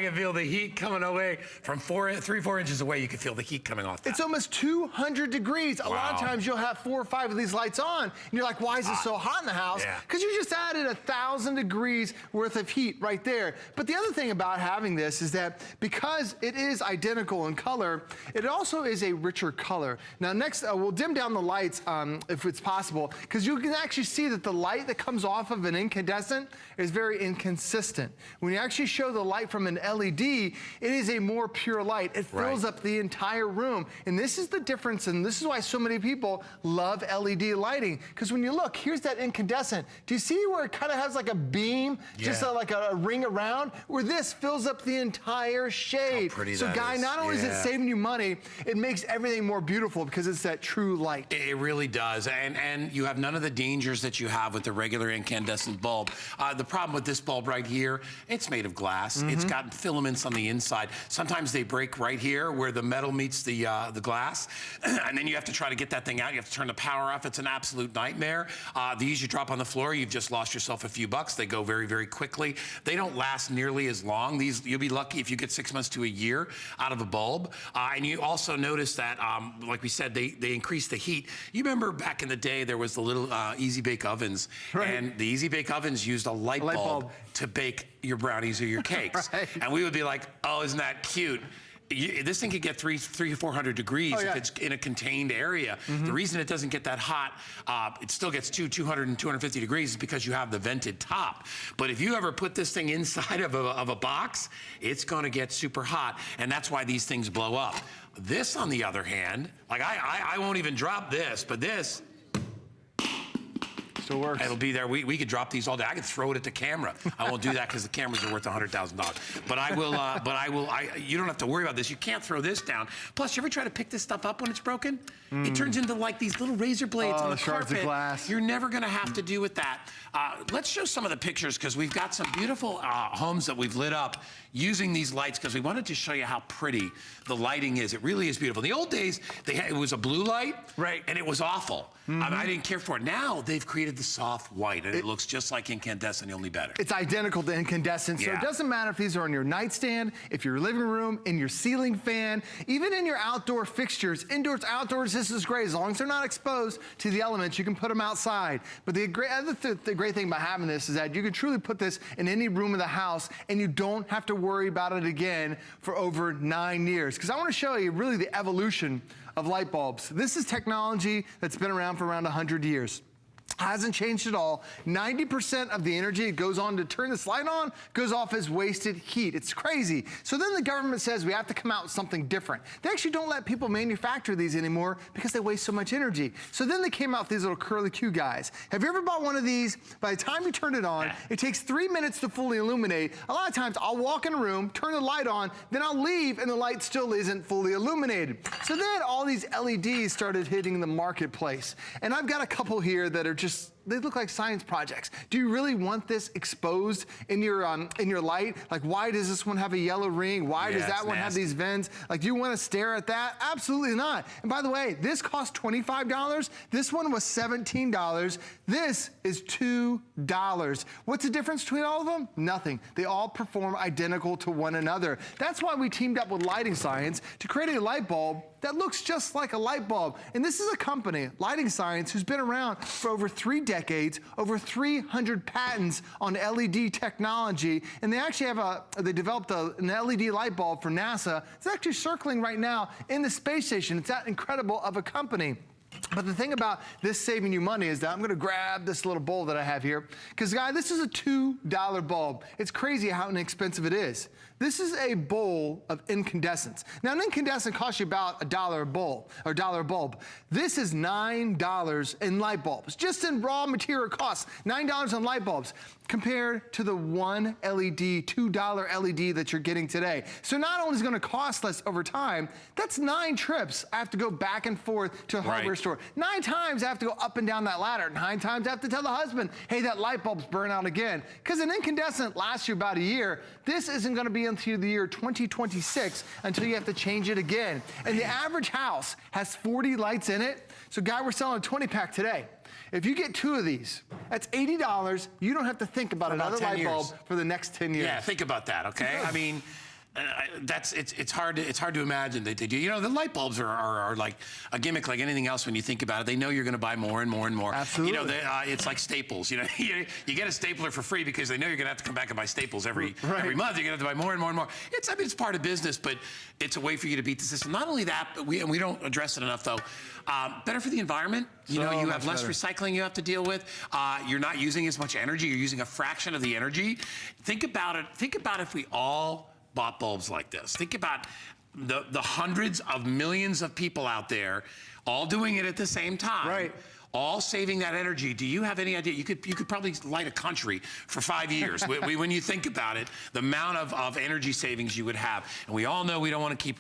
can feel the heat coming away from 4 inches away. You can feel the heat coming off that. It's almost 200 degrees. A lot of times you'll have 4 or 5 of these lights on, and you're like, why is it so hot in the house? Because you just added 1,000 degrees worth of heat right there. But the other thing about having this is that because it is identical in color, it also is a richer color. Now next, we'll dim down the lights if it's possible, because you can actually see that the light that comes off of an incandescent is very inconsistent. When you actually show the light from an LED, it is a more pure light. It fills up the entire room. And this is the difference, and this is why so many people love LED lighting, because when you look, here's that incandescent. Do you see where it kind of has like a beam, just like a ring around, where this fills up the entire shade? How pretty so that Guy, is. not only is it saving you money, it makes everything more beautiful because it's that true light. It really does, and you have none of the dangers that you have with the regular incandescent bulb. The problem with this bulb right here, it's made of glass. It's got filaments on the inside. Sometimes they break right here where the metal meets the glass, and then you have to try to get that thing out. You have to turn the power off. It's an absolute nightmare. These you drop on the floor, you've just lost yourself a few bucks. They go very, very quickly. They don't last nearly as long. These, you'll be lucky if you get 6 months to a year out of a bulb. And you also notice that, like we said, they increase the heat. You remember back in the day, there was the little Easy Bake ovens, and the Easy Bake ovens used a light bulb to bake your brownies or your cakes. And we would be like, oh, isn't that cute? This thing could get 300 or 400 degrees if it's in a contained area. The reason it doesn't get that hot, it still gets 200 and 250 degrees is because you have the vented top. But if you ever put this thing inside of a box, it's gonna get super hot, and that's why these things blow up. This, on the other hand, like I won't even drop this, but this, still works. It'll be there. We could drop these all day. I could throw it at the camera. I won't do that because the cameras are worth $100,000. But I will. You don't have to worry about this. You can't throw this down. Plus, you ever try to pick this stuff up when it's broken? It turns into like these little razor blades on the shards carpet. of glass. You're never going to have to do with that. Let's show some of the pictures because we've got some beautiful homes that we've lit up using these lights because we wanted to show you how pretty the lighting is. It really is beautiful. In the old days, it was a blue light, and it was awful. I didn't care for it. Now they've created the soft white, and it looks just like incandescent, only better. It's identical to incandescent, so it doesn't matter if these are on your nightstand, if your living room, in your ceiling fan, even in your outdoor fixtures. Indoors, outdoors, this is great. As long as they're not exposed to the elements, you can put them outside. But the great thing about having this is that you can truly put this in any room of the house, and you don't have to worry about it again for over 9 years. Because I want to show you really the evolution of light bulbs. This is technology that's been around for around 100 years. Hasn't changed at all. 90% of the energy that goes on to turn this light on goes off as wasted heat. It's crazy. So then the government says we have to come out with something different. They actually don't let people manufacture these anymore because they waste so much energy. So then they came out with these little curly Q guys. Have you ever bought one of these? By the time you turn it on, it takes 3 minutes to fully illuminate. A lot of times I'll walk in a room, turn the light on, then I'll leave and the light still isn't fully illuminated. So then all these LEDs started hitting the marketplace. And I've got a couple here that are just, they look like science projects. Do you really want this exposed in your light? Like, why does this one have a yellow ring? Why does that one have these vents? Like, do you want to stare at that? Absolutely not. And by the way, this cost $25. This one was $17. This is $2. What's the difference between all of them? Nothing. They all perform identical to one another. That's why we teamed up with Lighting Science to create a light bulb that looks just like a light bulb. And this is a company, Lighting Science, who's been around for over 3 decades, over 300 patents on LED technology. And they actually have they developed an LED light bulb for NASA. It's actually circling right now in the space station. It's that incredible of a company. But the thing about this saving you money is that I'm gonna grab this little bowl that I have here, because guys, this is a $2 bulb. It's crazy how inexpensive it is. This is a bowl of incandescents. Now, an incandescent costs you about $1 a bowl, or $1 a bulb. This is $9 in light bulbs, just in raw material costs, $9 on light bulbs, compared to the one LED, $2 LED that you're getting today. So not only is it gonna cost less over time, that's 9 trips I have to go back and forth to a hardware store. 9 times I have to go up and down that ladder. 9 times I have to tell the husband, hey, that light bulb's burnt out again. Because an incandescent lasts you about a year. This isn't gonna be until the year 2026 until you have to change it again. And the average house has 40 lights in it. So guy, we're selling a 20-pack today. If you get 2 of these, that's $80. You don't have to think about another light bulb for the next 10 years. Yeah, think about that, okay? I mean, it's hard to imagine that they do. You know, the light bulbs are like a gimmick, like anything else. When you think about it, they know you're going to buy more and more and more. Absolutely. You know, it's like staples. You know, you get a stapler for free because they know you're going to have to come back and buy staples every month. You're going to have to buy more and more and more. I mean, it's part of business, but it's a way for you to beat the system. Not only that, but we don't address it enough though. Better for the environment. You know, you have less recycling you have to deal with. You're not using as much energy. You're using a fraction of the energy. Think about it. Think about if we all bought bulbs like this. Think about the hundreds of millions of people out there all doing it at the same time. All saving that energy. Do you have any idea? You could probably light a country for 5 years. When you think about it, the amount of energy savings you would have. And we all know we don't want to keep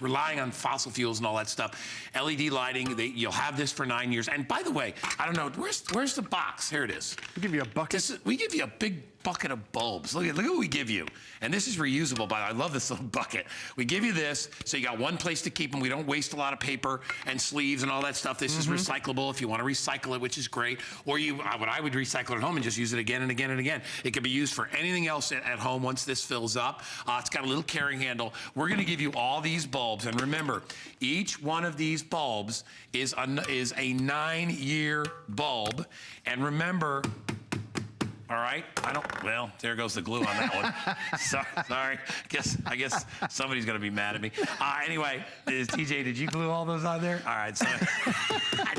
relying on fossil fuels and all that stuff. LED lighting, you'll have this for 9 years. And by the way, I don't know, where's the box? Here it is. We give you a bucket. We give you a big bucket of bulbs. Look at what we give you. And this is reusable, by the way. I love this little bucket. We give you this, so you got one place to keep them. We don't waste a lot of paper and sleeves and all that stuff. This is recyclable if you want to recycle it, which is great. Or what I would recycle at home and just use it again and again and again. It can be used for anything else at home once this fills up. It's got a little carrying handle. We're going to give you all these bulbs. And remember, each one of these bulbs is a 9-year bulb. And remember, all right, well, there goes the glue on that one. Sorry, I guess somebody's gonna be mad at me. Anyway, TJ, did you glue all those on there? All right, so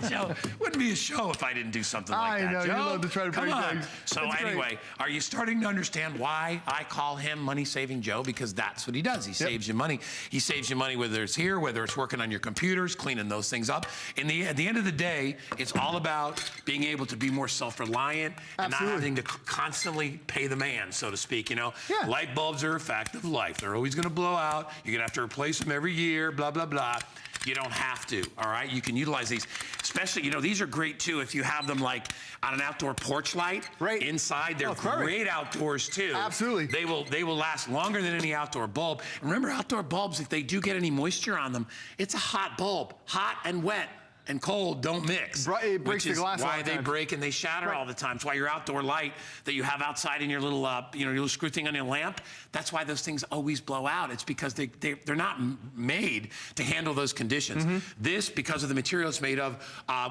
Joe, wouldn't be a show if I didn't do something like that. I know, Joe, you love to try to break things. So That's anyway, great. are you starting to understand why I call him Money Saving Joe? Because that's what he does. He saves you money. He saves you money whether it's here, whether it's working on your computers, cleaning those things up. At the end of the day, it's all about being able to be more self-reliant and not having to constantly pay the man, so to speak. You know, light bulbs are a fact of life. They're always going to blow out. You're going to have to replace them every year, blah, blah, blah. You don't have to, all right? You can utilize these, especially, you know, these are great too if you have them like on an outdoor porch light. Inside, they're great outdoors too. Absolutely. They will last longer than any outdoor bulb. And remember, outdoor bulbs, if they do get any moisture on them, it's a hot bulb. Hot and wet and cold don't mix. It breaks the glass all the why they time. break and they shatter all the time. It's why your outdoor light that you have outside in your little, your little screw thing on your lamp, that's why those things always blow out. It's because they're not made to handle those conditions. This, because of the material it's made of,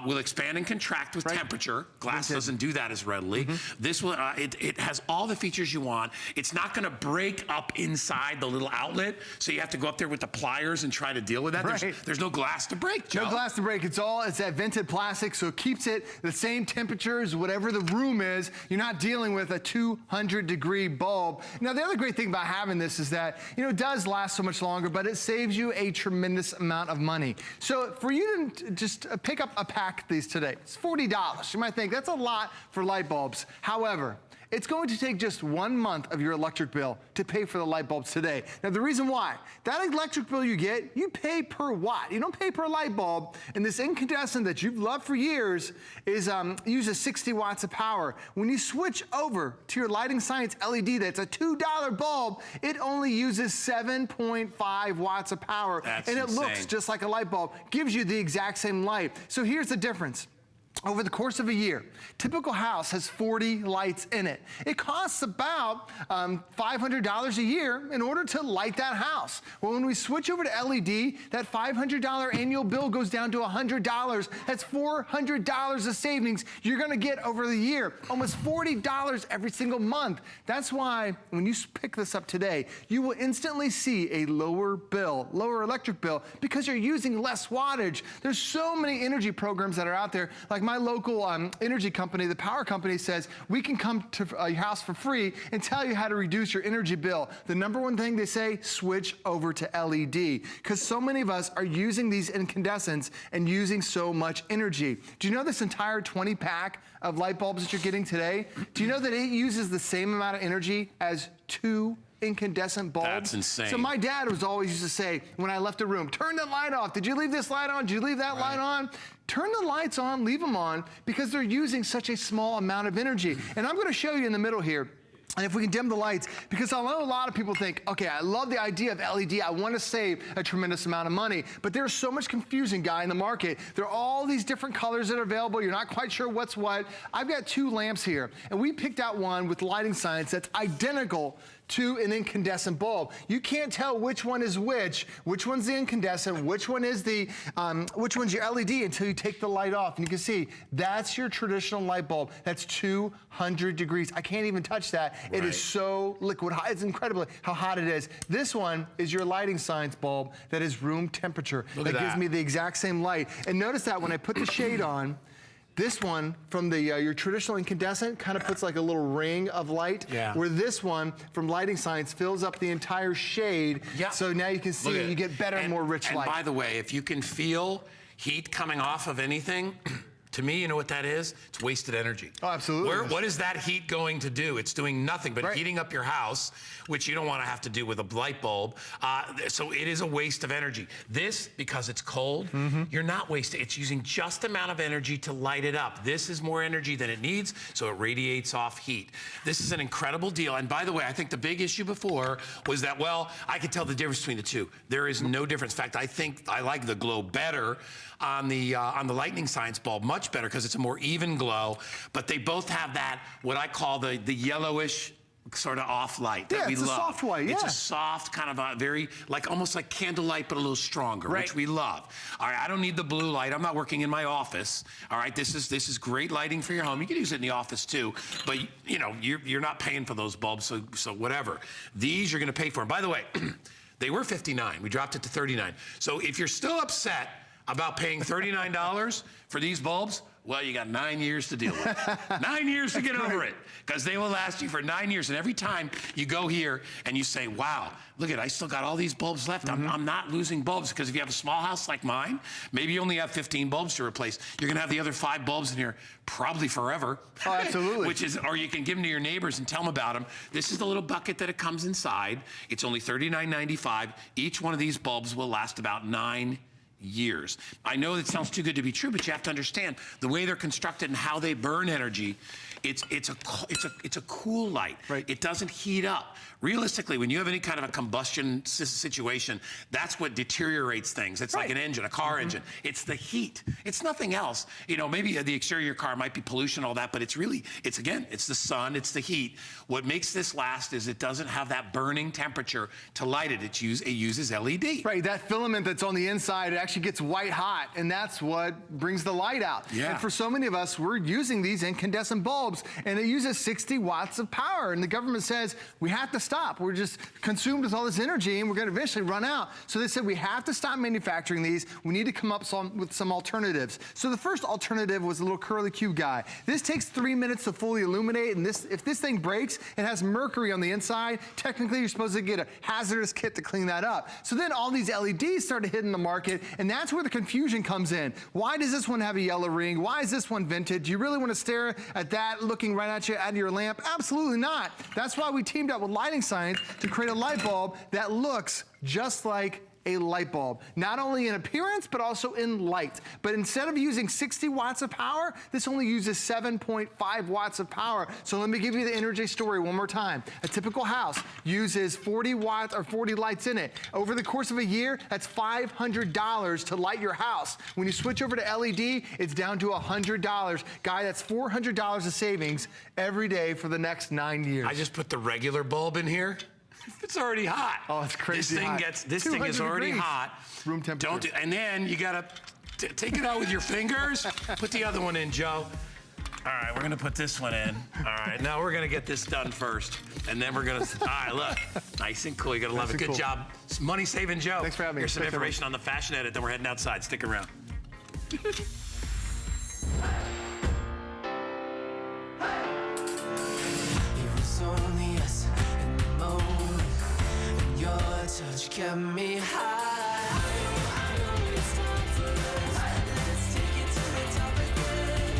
will expand and contract with temperature. Glass doesn't do that as readily. This will, it has all the features you want. It's not gonna break up inside the little outlet, so you have to go up there with the pliers and try to deal with that. There's no glass to break, Joe. No glass to break. It's all all is that vented plastic, so it keeps it the same temperature as whatever the room is. You're not dealing with a 200-degree bulb. Now, the other great thing about having this is that, it does last so much longer, but it saves you a tremendous amount of money. So for you to just pick up a pack of these today, it's $40. You might think that's a lot for light bulbs. However, it's going to take just 1 month of your electric bill to pay for the light bulbs today. Now, the reason why, that electric bill you get, you pay per watt. You don't pay per light bulb. And this incandescent that you've loved for years uses 60 watts of power. When you switch over to your Lighting Science LED, that's a $2 bulb, it only uses 7.5 watts of power. That's and it insane. looks just like a light bulb, gives you the exact same light. So here's the difference. Over the course of a year, typical house has 40 lights in it. It costs about $500 a year in order to light that house. Well, when we switch over to LED, that $500 annual bill goes down to $100. That's $400 of savings you're gonna get over the year. Almost $40 every single month. That's why when you pick this up today, you will instantly see a lower bill, lower electric bill, because you're using less wattage. There's so many energy programs that are out there, like my local energy company, the power company, says we can come to your house for free and tell you how to reduce your energy bill. The number one thing they say, switch over to LED, because so many of us are using these incandescents and using so much energy. Do you know this entire 20-pack of light bulbs that you're getting today? Do you know that it uses the same amount of energy as 2 incandescent bulbs? That's insane. So my dad was always used to say, when I left the room, turn the light off. Did you leave this light on? Did you leave that light on? Turn the lights on, leave them on, because they're using such a small amount of energy. And I'm gonna show you in the middle here, and if we can dim the lights, because I know a lot of people think, okay, I love the idea of LED. I want to save a tremendous amount of money, but there's so much confusion, Guy, in the market. There are all these different colors that are available. You're not quite sure what's what. I've got 2 lamps here, and we picked out one with Lighting Science that's identical to an incandescent bulb. You can't tell which one is which one's the incandescent, which one's your LED until you take the light off. And you can see that's your traditional light bulb. That's 200 degrees. I can't even touch that. It is so liquid hot. It's incredible how hot it is. This one is your Lighting Science bulb that is room temperature. That gives me the exact same light. And notice that when I put the shade on, this one from the your traditional incandescent kind of puts like a little ring of light, where this one from Lighting Science fills up the entire shade. So now you can see you get better and more rich light. And by the way, if you can feel heat coming off of anything, to me, you know what that is? It's wasted energy. Oh, absolutely. What is that heat going to do? It's doing nothing but heating up your house, which you don't want to have to do with a light bulb. So it is a waste of energy. This, because it's cold, you're not wasting. It's using just the amount of energy to light it up. This is more energy than it needs, so it radiates off heat. This is an incredible deal. And by the way, I think the big issue before was that, well, I could tell the difference between the two. There is no difference. In fact, I think I like the glow better on the Lighting Science bulb, much better, because it's a more even glow. But they both have that, what I call the yellowish sort of off light that we love. It's a soft white, It's a soft kind of a very, almost like candlelight, but a little stronger, which we love. All right, I don't need the blue light. I'm not working in my office. All right, this is great lighting for your home. You can use it in the office too, but you're not paying for those bulbs, so whatever. These you're gonna pay for. And by the way, they were $59. We dropped it to $39. So if you're still upset about paying $39 for these bulbs, well, you got 9 years to deal with it. 9 years to get over it, because they will last you for 9 years. And every time you go here and you say, wow, look at, I still got all these bulbs left. I'm not losing bulbs, because if you have a small house like mine, maybe you only have 15 bulbs to replace. You're gonna have the other 5 bulbs in here probably forever. Oh, absolutely. Or you can give them to your neighbors and tell them about them. This is the little bucket that it comes inside. It's only $39.95. Each one of these bulbs will last about 9 years. I know that sounds too good to be true, but you have to understand the way they're constructed and how they burn energy. It's a cool light. It doesn't heat up. Realistically, when you have any kind of a combustion situation, that's what deteriorates things. It's like an engine, a car engine. It's the heat. It's nothing else. Maybe the exterior of your car might be pollution, all that, but it's the sun, it's the heat. What makes this last is it doesn't have that burning temperature to light it. It uses LED. Right, that filament that's on the inside, it actually gets white hot, and that's what brings the light out. Yeah. And for so many of us, we're using these incandescent bulbs, and it uses 60 watts of power, and the government says we have to stop. We're just consumed with all this energy, and we're going to eventually run out. So they said we have to stop manufacturing these. We need to come up with some alternatives. So the first alternative was a little curly cube guy. This takes 3 minutes to fully illuminate, and if this thing breaks, it has mercury on the inside. Technically, you're supposed to get a hazardous kit to clean that up. So then all these LEDs started hitting the market, and that's where the confusion comes in. Why does this one have a yellow ring? Why is this one vintage? Do you really want to stare at that looking right at you out of your lamp? Absolutely not. That's why we teamed up with Lighting Science to create a light bulb that looks just like a light bulb, not only in appearance, but also in light. But instead of using 60 watts of power, this only uses 7.5 watts of power. So let me give you the energy story one more time. A typical house uses 40 watts or 40 lights in it. Over the course of a year, that's $500 to light your house. When you switch over to LED, it's down to $100. Guy, that's $400 of savings every day for the next 9 years. I just put the regular bulb in here. It's already hot. Oh, it's crazy hot. This thing is already hot. Room temperature. And then you gotta take it out with your fingers. Put the other one in, Joe. All right, we're gonna put this one in. All right, now we're gonna get this done first. And then we're gonna, all right, look. Nice and cool, you gotta love it. Good job. Money saving Joe. Thanks for having me. Here's some information on the fashion edit, then we're heading outside. Stick around. Touch kept me high. I know it's time for us. Let's take it to the top again.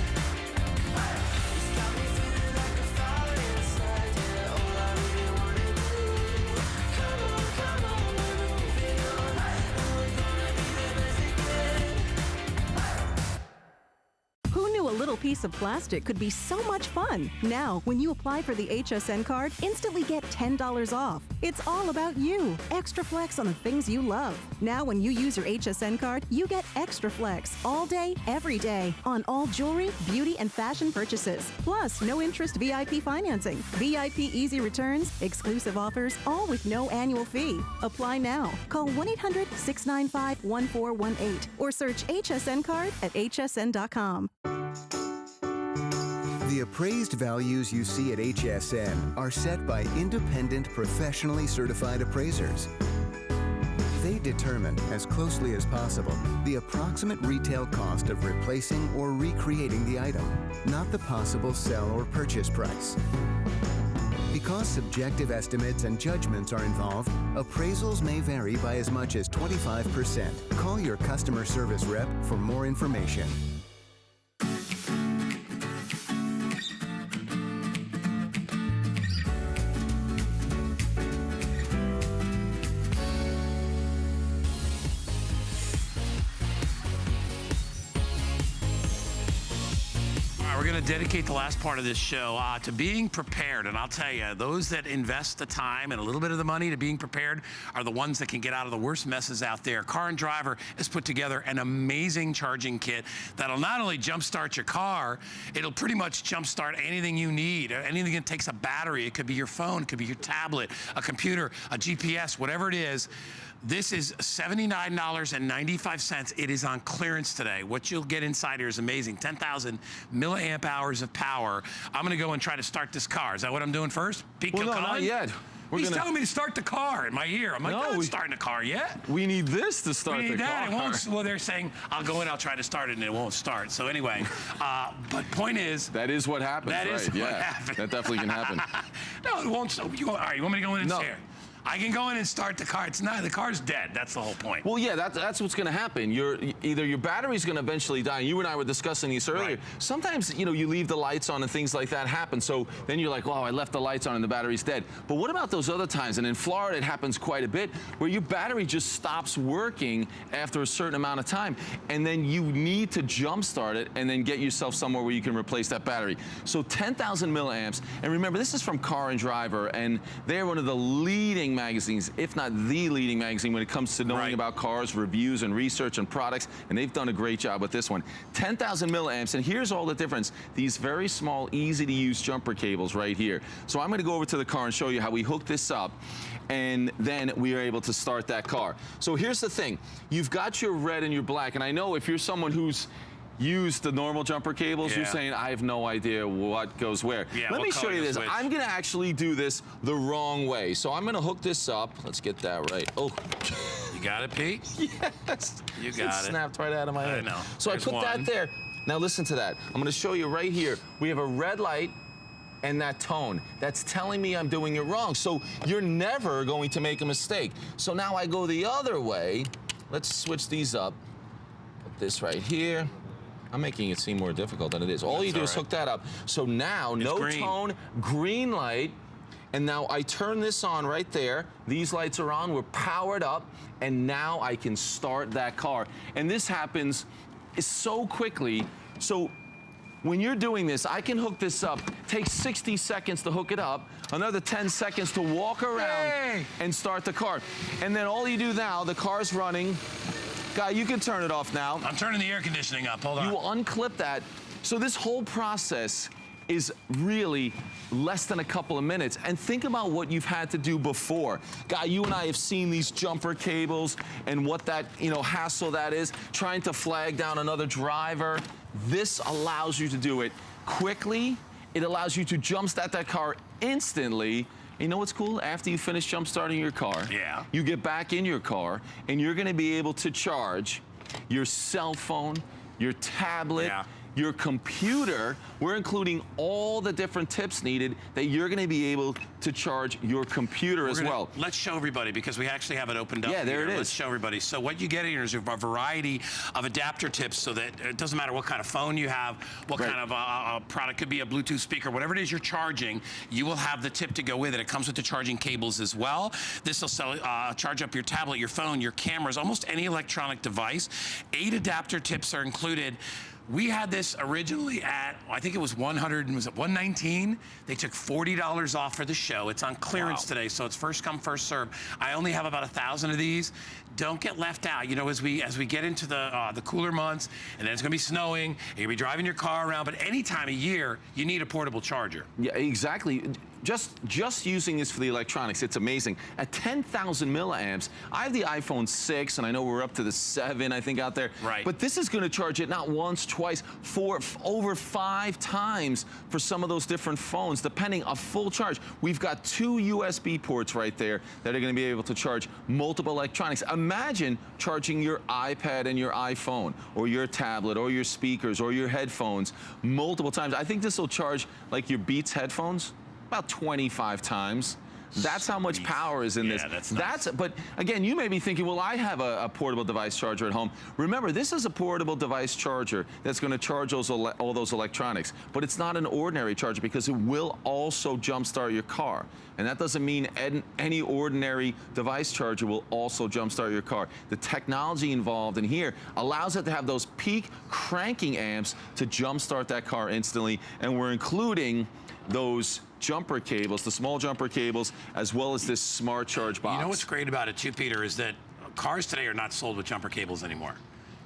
It's got me feeling like a fire inside. Yeah, all I really wanna do. Come on, we're moving on. And we're gonna be the best again. Who knew a little piece of plastic could be so much fun? Now, when you apply for the HSN card, instantly get $10 off. It's all about you. Extra flex on the things you love. Now, when you use your HSN card, you get extra flex all day, every day on all jewelry, beauty, and fashion purchases. Plus, no interest VIP financing, VIP easy returns, exclusive offers, all with no annual fee. Apply now. Call 1-800-695-1418 or search HSN card at hsn.com. The appraised values you see at HSN are set by independent, professionally certified appraisers. They determine, as closely as possible, the approximate retail cost of replacing or recreating the item, not the possible sell or purchase price. Because subjective estimates and judgments are involved, appraisals may vary by as much as 25%. Call your customer service rep for more information. We're going to dedicate the last part of this show to being prepared. And I'll tell you, those that invest the time and a little bit of the money to being prepared are the ones that can get out of the worst messes out there. Car and Driver has put together an amazing charging kit that'll not only jumpstart your car, it'll pretty much jumpstart anything you need. Anything that takes a battery. It could be your phone, it could be your tablet, a computer, a GPS, whatever it is. This is $79.95. It is on clearance today. What you'll get inside here is amazing. 10,000 milliamp hours of power. I'm going to go and try to start this car. Is that what I'm doing first? Pete well, no, not yet. He's telling me to start the car in my ear. I'm like, no, I'm not starting the car yet. We need this to start the car. It won't, well, they're saying, I'll go in, I'll try to start it, and it won't start. So anyway, but point is. That is what happens, that right? Is what happens. That definitely can happen. No, it won't. All right, you want me to go in and stare? I can go in and start the car. It's not, the car's dead. That's the whole point. Well, yeah, that's what's going to happen. Either your battery's going to eventually die. You and I were discussing this earlier. Right. Sometimes, you leave the lights on and things like that happen. So then you're like, oh, I left the lights on and the battery's dead. But what about those other times? And in Florida, it happens quite a bit, where your battery just stops working after a certain amount of time. And then you need to jumpstart it and then get yourself somewhere where you can replace that battery. So 10,000 milliamps. And remember, this is from Car and Driver, and they're one of the leading leading magazines, if not the leading magazine when it comes to knowing about cars, reviews, and research and products, and they've done a great job with this one. 10,000 milliamps, and here's all the difference. These very small, easy-to-use jumper cables right here. So I'm going to go over to the car and show you how we hook this up, and then we are able to start that car. So here's the thing. You've got your red and your black, and I know if you're someone who's used the normal jumper cables, you're saying, I have no idea what goes where. Let me show you this. I'm going to actually do this the wrong way. So I'm going to hook this up. Let's get that right. Oh. You got it, Pete? Yes. You got it. Snapped right out of my hand. I know. So I put that there. Now listen to that. I'm going to show you right here. We have a red light and that tone. That's telling me I'm doing it wrong. So you're never going to make a mistake. So now I go the other way. Let's switch these up. Put this right here. I'm making it seem more difficult than it is. All you do is hook that up. So now, no tone, green light, and now I turn this on right there. These lights are on, we're powered up, and now I can start that car. And this happens so quickly. So when you're doing this, I can hook this up. Takes 60 seconds to hook it up, another 10 seconds to walk around and start the car. And then all you do now, the car's running. Guy, you can turn it off now. I'm turning the air conditioning up. Hold on. You will unclip that. So this whole process is really less than a couple of minutes. And think about what you've had to do before. Guy, you and I have seen these jumper cables and what that, hassle that is, trying to flag down another driver. This allows you to do it quickly. It allows you to jump start that car instantly. You know what's cool? After you finish jump starting your car, you get back in your car and you're going to be able to charge your cell phone, your tablet, your computer. We're including all the different tips needed that you're going to be able to charge your computer as well. Let's show everybody, because we actually have it opened up. Yeah, there it is. Let's show everybody. So what you get here is a variety of adapter tips, so that it doesn't matter what kind of phone you have, what kind of product, could be a Bluetooth speaker, whatever it is you're charging, you will have the tip to go with it. It comes with the charging cables as well. This will charge up your tablet, your phone, your cameras, almost any electronic device. 8 adapter tips are included. We had this originally at, I think it was $119? They took $40 off for the show. It's on clearance today, so it's first come, first serve. I only have about 1,000 of these. Don't get left out. As we get into the cooler months, and then it's gonna be snowing, and you'll be driving your car around, but any time of year, you need a portable charger. Yeah, exactly. Just using this for the electronics, it's amazing. At 10,000 milliamps, I have the iPhone 6, and I know we're up to the 7, I think, out there. Right. But this is going to charge it not once, twice, over 5 times for some of those different phones, depending a full charge. We've got 2 USB ports right there that are going to be able to charge multiple electronics. Imagine charging your iPad and your iPhone, or your tablet, or your speakers, or your headphones multiple times. I think this will charge like your Beats headphones about 25 times. That's how much power is in this. That's nice. But again, you may be thinking, well, I have a portable device charger at home. Remember, this is a portable device charger that's going to charge all those electronics. But it's not an ordinary charger, because it will also jumpstart your car. And that doesn't mean any ordinary device charger will also jumpstart your car. The technology involved in here allows it to have those peak cranking amps to jumpstart that car instantly. And we're including those jumper cables, the small jumper cables, as well as this smart charge box. You know what's great about it too, Peter, is that cars today are not sold with jumper cables anymore.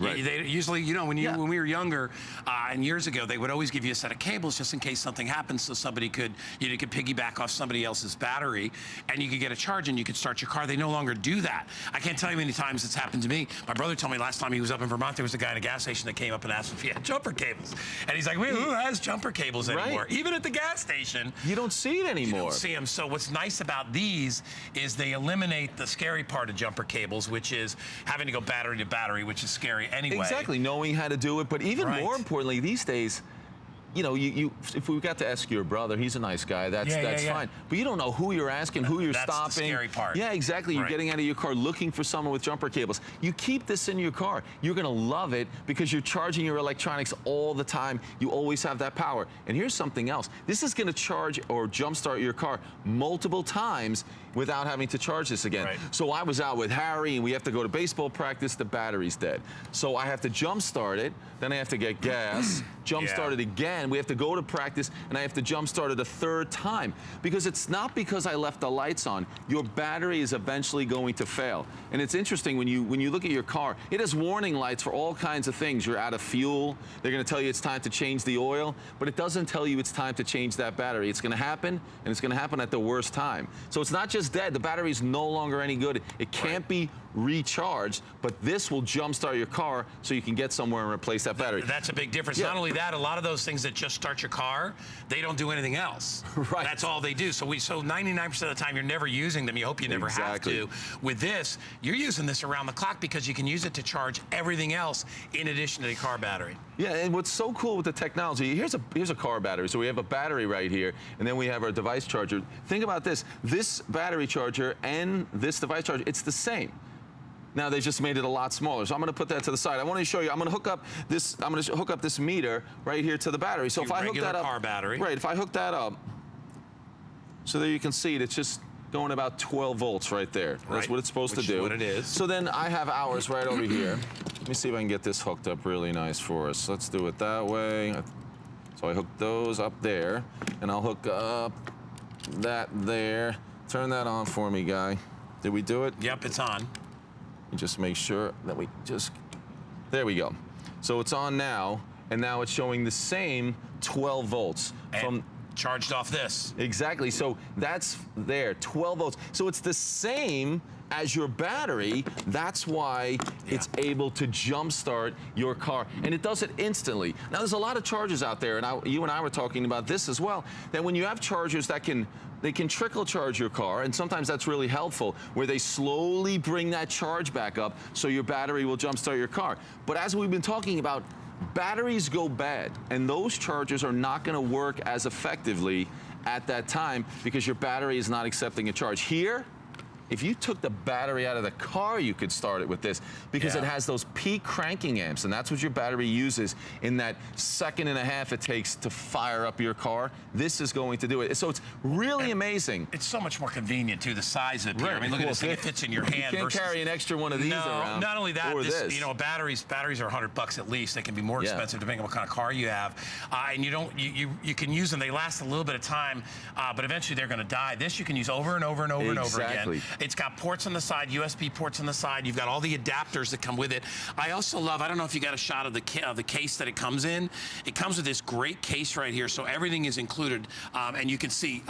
Right. They usually, when we were younger and years ago, they would always give you a set of cables just in case something happens, so somebody could piggyback off somebody else's battery, and you could get a charge and you could start your car. They no longer do that. I can't tell you how many times it's happened to me. My brother told me last time he was up in Vermont, there was a guy at a gas station that came up and asked if he had jumper cables, and he's like, "Wait, who has jumper cables anymore?" Even at the gas station, you don't see it anymore. You don't see them. So what's nice about these is they eliminate the scary part of jumper cables, which is having to go battery to battery, which is scary anyway. Exactly, knowing how to do it, but even more importantly these days, if we got to ask your brother, he's a nice guy, that's fine. But you don't know who you're asking, who you're stopping. That's the scary part. Yeah, exactly. You're getting out of your car looking for someone with jumper cables. You keep this in your car. You're going to love it because you're charging your electronics all the time. You always have that power. And here's something else. This is going to charge or jumpstart your car multiple times without having to charge this again. So I was out with Harry, and we have to go to baseball practice. The battery's dead. So I have to jumpstart it. Then I have to get gas, jump start it again. We have to go to practice, and I have to jump start it a third time. Because it's not because I left the lights on. Your battery is eventually going to fail. And it's interesting, when you look at your car, it has warning lights for all kinds of things. You're out of fuel. They're going to tell you it's time to change the oil, but it doesn't tell you it's time to change that battery. It's going to happen, and it's going to happen at the worst time. So it's not just dead. The battery is no longer any good. It can't be recharged, but this will jumpstart your car so you can get somewhere and replace that battery. That's a big difference. Yeah. Not only that, a lot of those things that just start your car, they don't do anything else. Right. That's all they do. So 99% of the time you're never using them. You hope you never have to. With this, you're using this around the clock because you can use it to charge everything else in addition to the car battery. Yeah, and what's so cool with the technology, here's a car battery. So we have a battery right here, and then we have our device charger. Think about this. This battery charger and this device charger, it's the same. Now they just made it a lot smaller. So I'm going to put that to the side. I want to show you. I'm going to hook up this meter right here to the battery. So if I hook that up, car battery. Right. If I hook that up, so there you can see it. It's just going about 12 volts right there. That's what it's supposed to do. What it is. So then I have ours right over here. Let me see if I can get this hooked up really nice for us. Let's do it that way. So I hook those up there, and I'll hook up that there. Turn that on for me, Guy. Did we do it? Yep, it's on. Just make sure that there we go. So it's on now, and now it's showing the same 12 volts from charged off this. Exactly. So that's there, 12 volts. So it's the same as your battery. That's why it's able to jumpstart your car, and it does it instantly. Now there's a lot of chargers out there, and you and I were talking about this as well, that when you have chargers that they can trickle charge your car, and sometimes that's really helpful, where they slowly bring that charge back up so your battery will jumpstart your car. But as we've been talking about, batteries go bad, and those chargers are not going to work as effectively at that time because your battery is not accepting a charge. Here, if you took the battery out of the car, you could start it with this because it has those peak cranking amps, and that's what your battery uses in that second and a half it takes to fire up your car. This is going to do it. So it's really amazing. It's so much more convenient, too, the size of it. Right. I mean, look at this thing. It fits in your hand. You can't carry an extra one of these around. Not only that, this. You know, batteries are $100 at least. They can be more expensive depending on what kind of car you have. And you can use them. They last a little bit of time, but eventually they're going to die. This you can use over and over and over and over again. It's got ports on the side, USB ports on the side. You've got all the adapters that come with it. I also love, I don't know if you got a shot of the case that it comes in. It comes with this great case right here, so everything is included. And you can see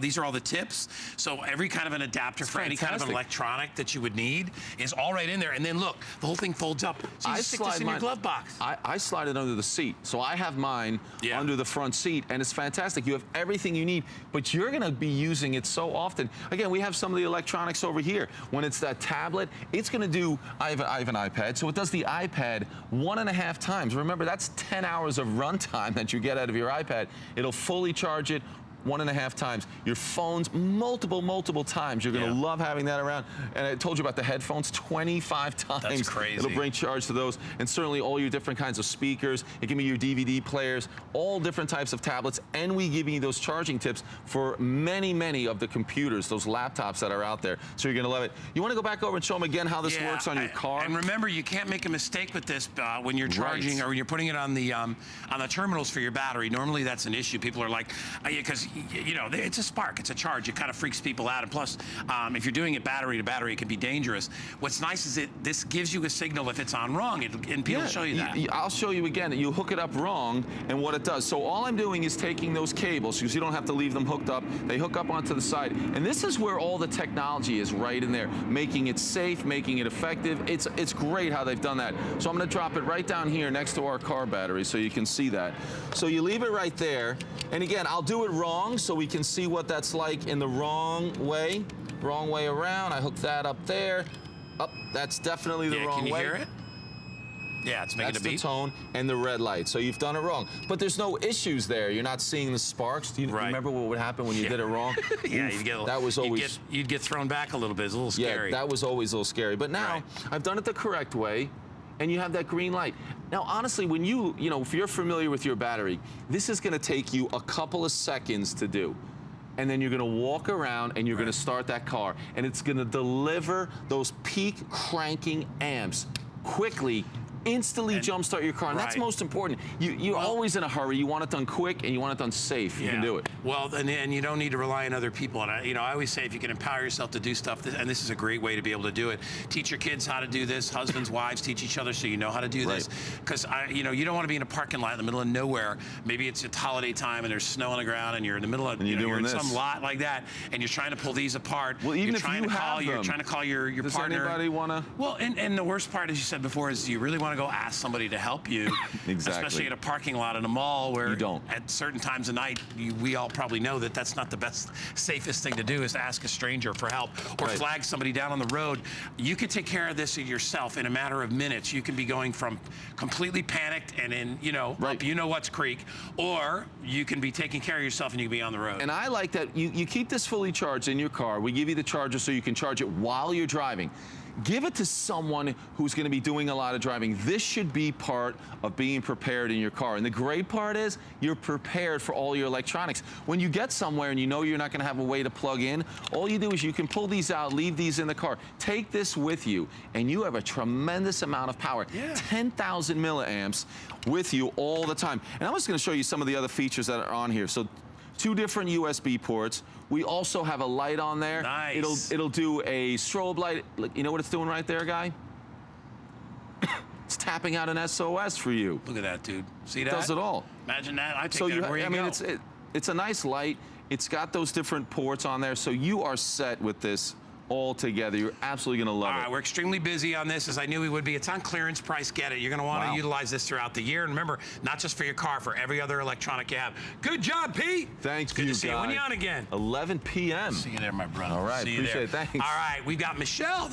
these are all the tips. So every kind of an adapter for any kind of an electronic that you would need is all right in there. And then look, the whole thing folds up. So you stick this in your glove box. I slide it under the seat. So I have mine under the front seat, and it's fantastic. You have everything you need, but you're going to be using it so often. Again, we have some of the electronics over here. When it's that tablet, it's going to do, I have an iPad, so it does the iPad 1.5 times. Remember, that's 10 hours of runtime that you get out of your iPad. It'll fully charge it 1.5 times. Your phones, multiple times. You're going to love having that around. And I told you about the headphones, 25 times. That's crazy. It'll bring charge to those. And certainly all your different kinds of speakers. It can be your DVD players, all different types of tablets. And we give you those charging tips for many of the computers, those laptops that are out there. So you're going to love it. You want to go back over and show them again how this works on your car? And remember, you can't make a mistake with this when you're charging or when you're putting it on the terminals for your battery. Normally that's an issue. People are like, because you know, it's a spark, it's a charge. It kind of freaks people out. And plus, if you're doing it battery to battery, it can be dangerous. What's nice is this gives you a signal if it's on wrong, and people show you that. I'll show you again. You hook it up wrong, and what it does. So all I'm doing is taking those cables, because you don't have to leave them hooked up. They hook up onto the side, and this is where all the technology is right in there, making it safe, making it effective. It's great how they've done that. So I'm going to drop it right down here next to our car battery, so you can see that. So you leave it right there, and again, I'll do it wrong, so we can see what that's like in the wrong way around. I hook that up there. That's definitely the wrong way. Can you hear it? Yeah, it's making a beep. That's the tone and the red light. So you've done it wrong. But there's no issues there. You're not seeing the sparks. Do you remember what would happen when you did it wrong? You'd get thrown back a little bit. It's a little scary. Yeah, that was always a little scary. But now I've done it the correct way, and you have that green light. Now, honestly, when if you're familiar with your battery, this is going to take you a couple of seconds to do. And then you're going to walk around and you're going to start that car, and it's going to deliver those peak cranking amps quickly instantly jumpstart your car. And that's most important. You're always in a hurry. You want it done quick and you want it done safe. You can do it. Well, and you don't need to rely on other people. And I always say if you can empower yourself to do stuff, and this is a great way to be able to do it. Teach your kids how to do this. Husbands, wives, teach each other so you know how to do this. Because you don't want to be in a parking lot in the middle of nowhere. Maybe it's holiday time and there's snow on the ground and you're in the middle of you're in some lot like that and you're trying to pull these apart. Well, even you're if trying you to call have you're them, trying to call your partner. Does anybody want to? Well, and the worst part, as you said before, is you really want to go ask somebody to help you. Exactly. Especially at a parking lot in a mall where you don't. At certain times of night, we all probably know that that's not the best, safest thing to do is to ask a stranger for help or flag somebody down on the road. You can take care of this yourself in a matter of minutes. You can be going from completely panicked and in, up what's creek, or you can be taking care of yourself and you can be on the road. And I like that you keep this fully charged in your car. We give you the charger so you can charge it while you're driving. Give it to someone who's going to be doing a lot of driving. This should be part of being prepared in your car. And the great part is you're prepared for all your electronics. When you get somewhere and you know you're not going to have a way to plug in, all you do is you can pull these out, leave these in the car. Take this with you, and you have a tremendous amount of power. 10,000 milliamps with you all the time. And I'm just going to show you some of the other features that are on here. So 2 different USB ports. We also have a light on there. Nice. It'll do a strobe light. You know what it's doing right there, guy? It's tapping out an SOS for you. Look at that, dude. See that? It does it all. Imagine that. I take that everywhere you go. It's a nice light. It's got those different ports on there, so you are set with this all together. You're absolutely going to love it. All right, we're extremely busy on this, as I knew we would be. It's on clearance price. Get it. You're going to want to utilize this throughout the year. And remember, not just for your car, for every other electronic you have. Good job, Pete. Thanks, Good to see you. When you on again? 11 p.m. See you there, my brother. All right, see you appreciate there. it. Thanks. All right, we've got Michelle.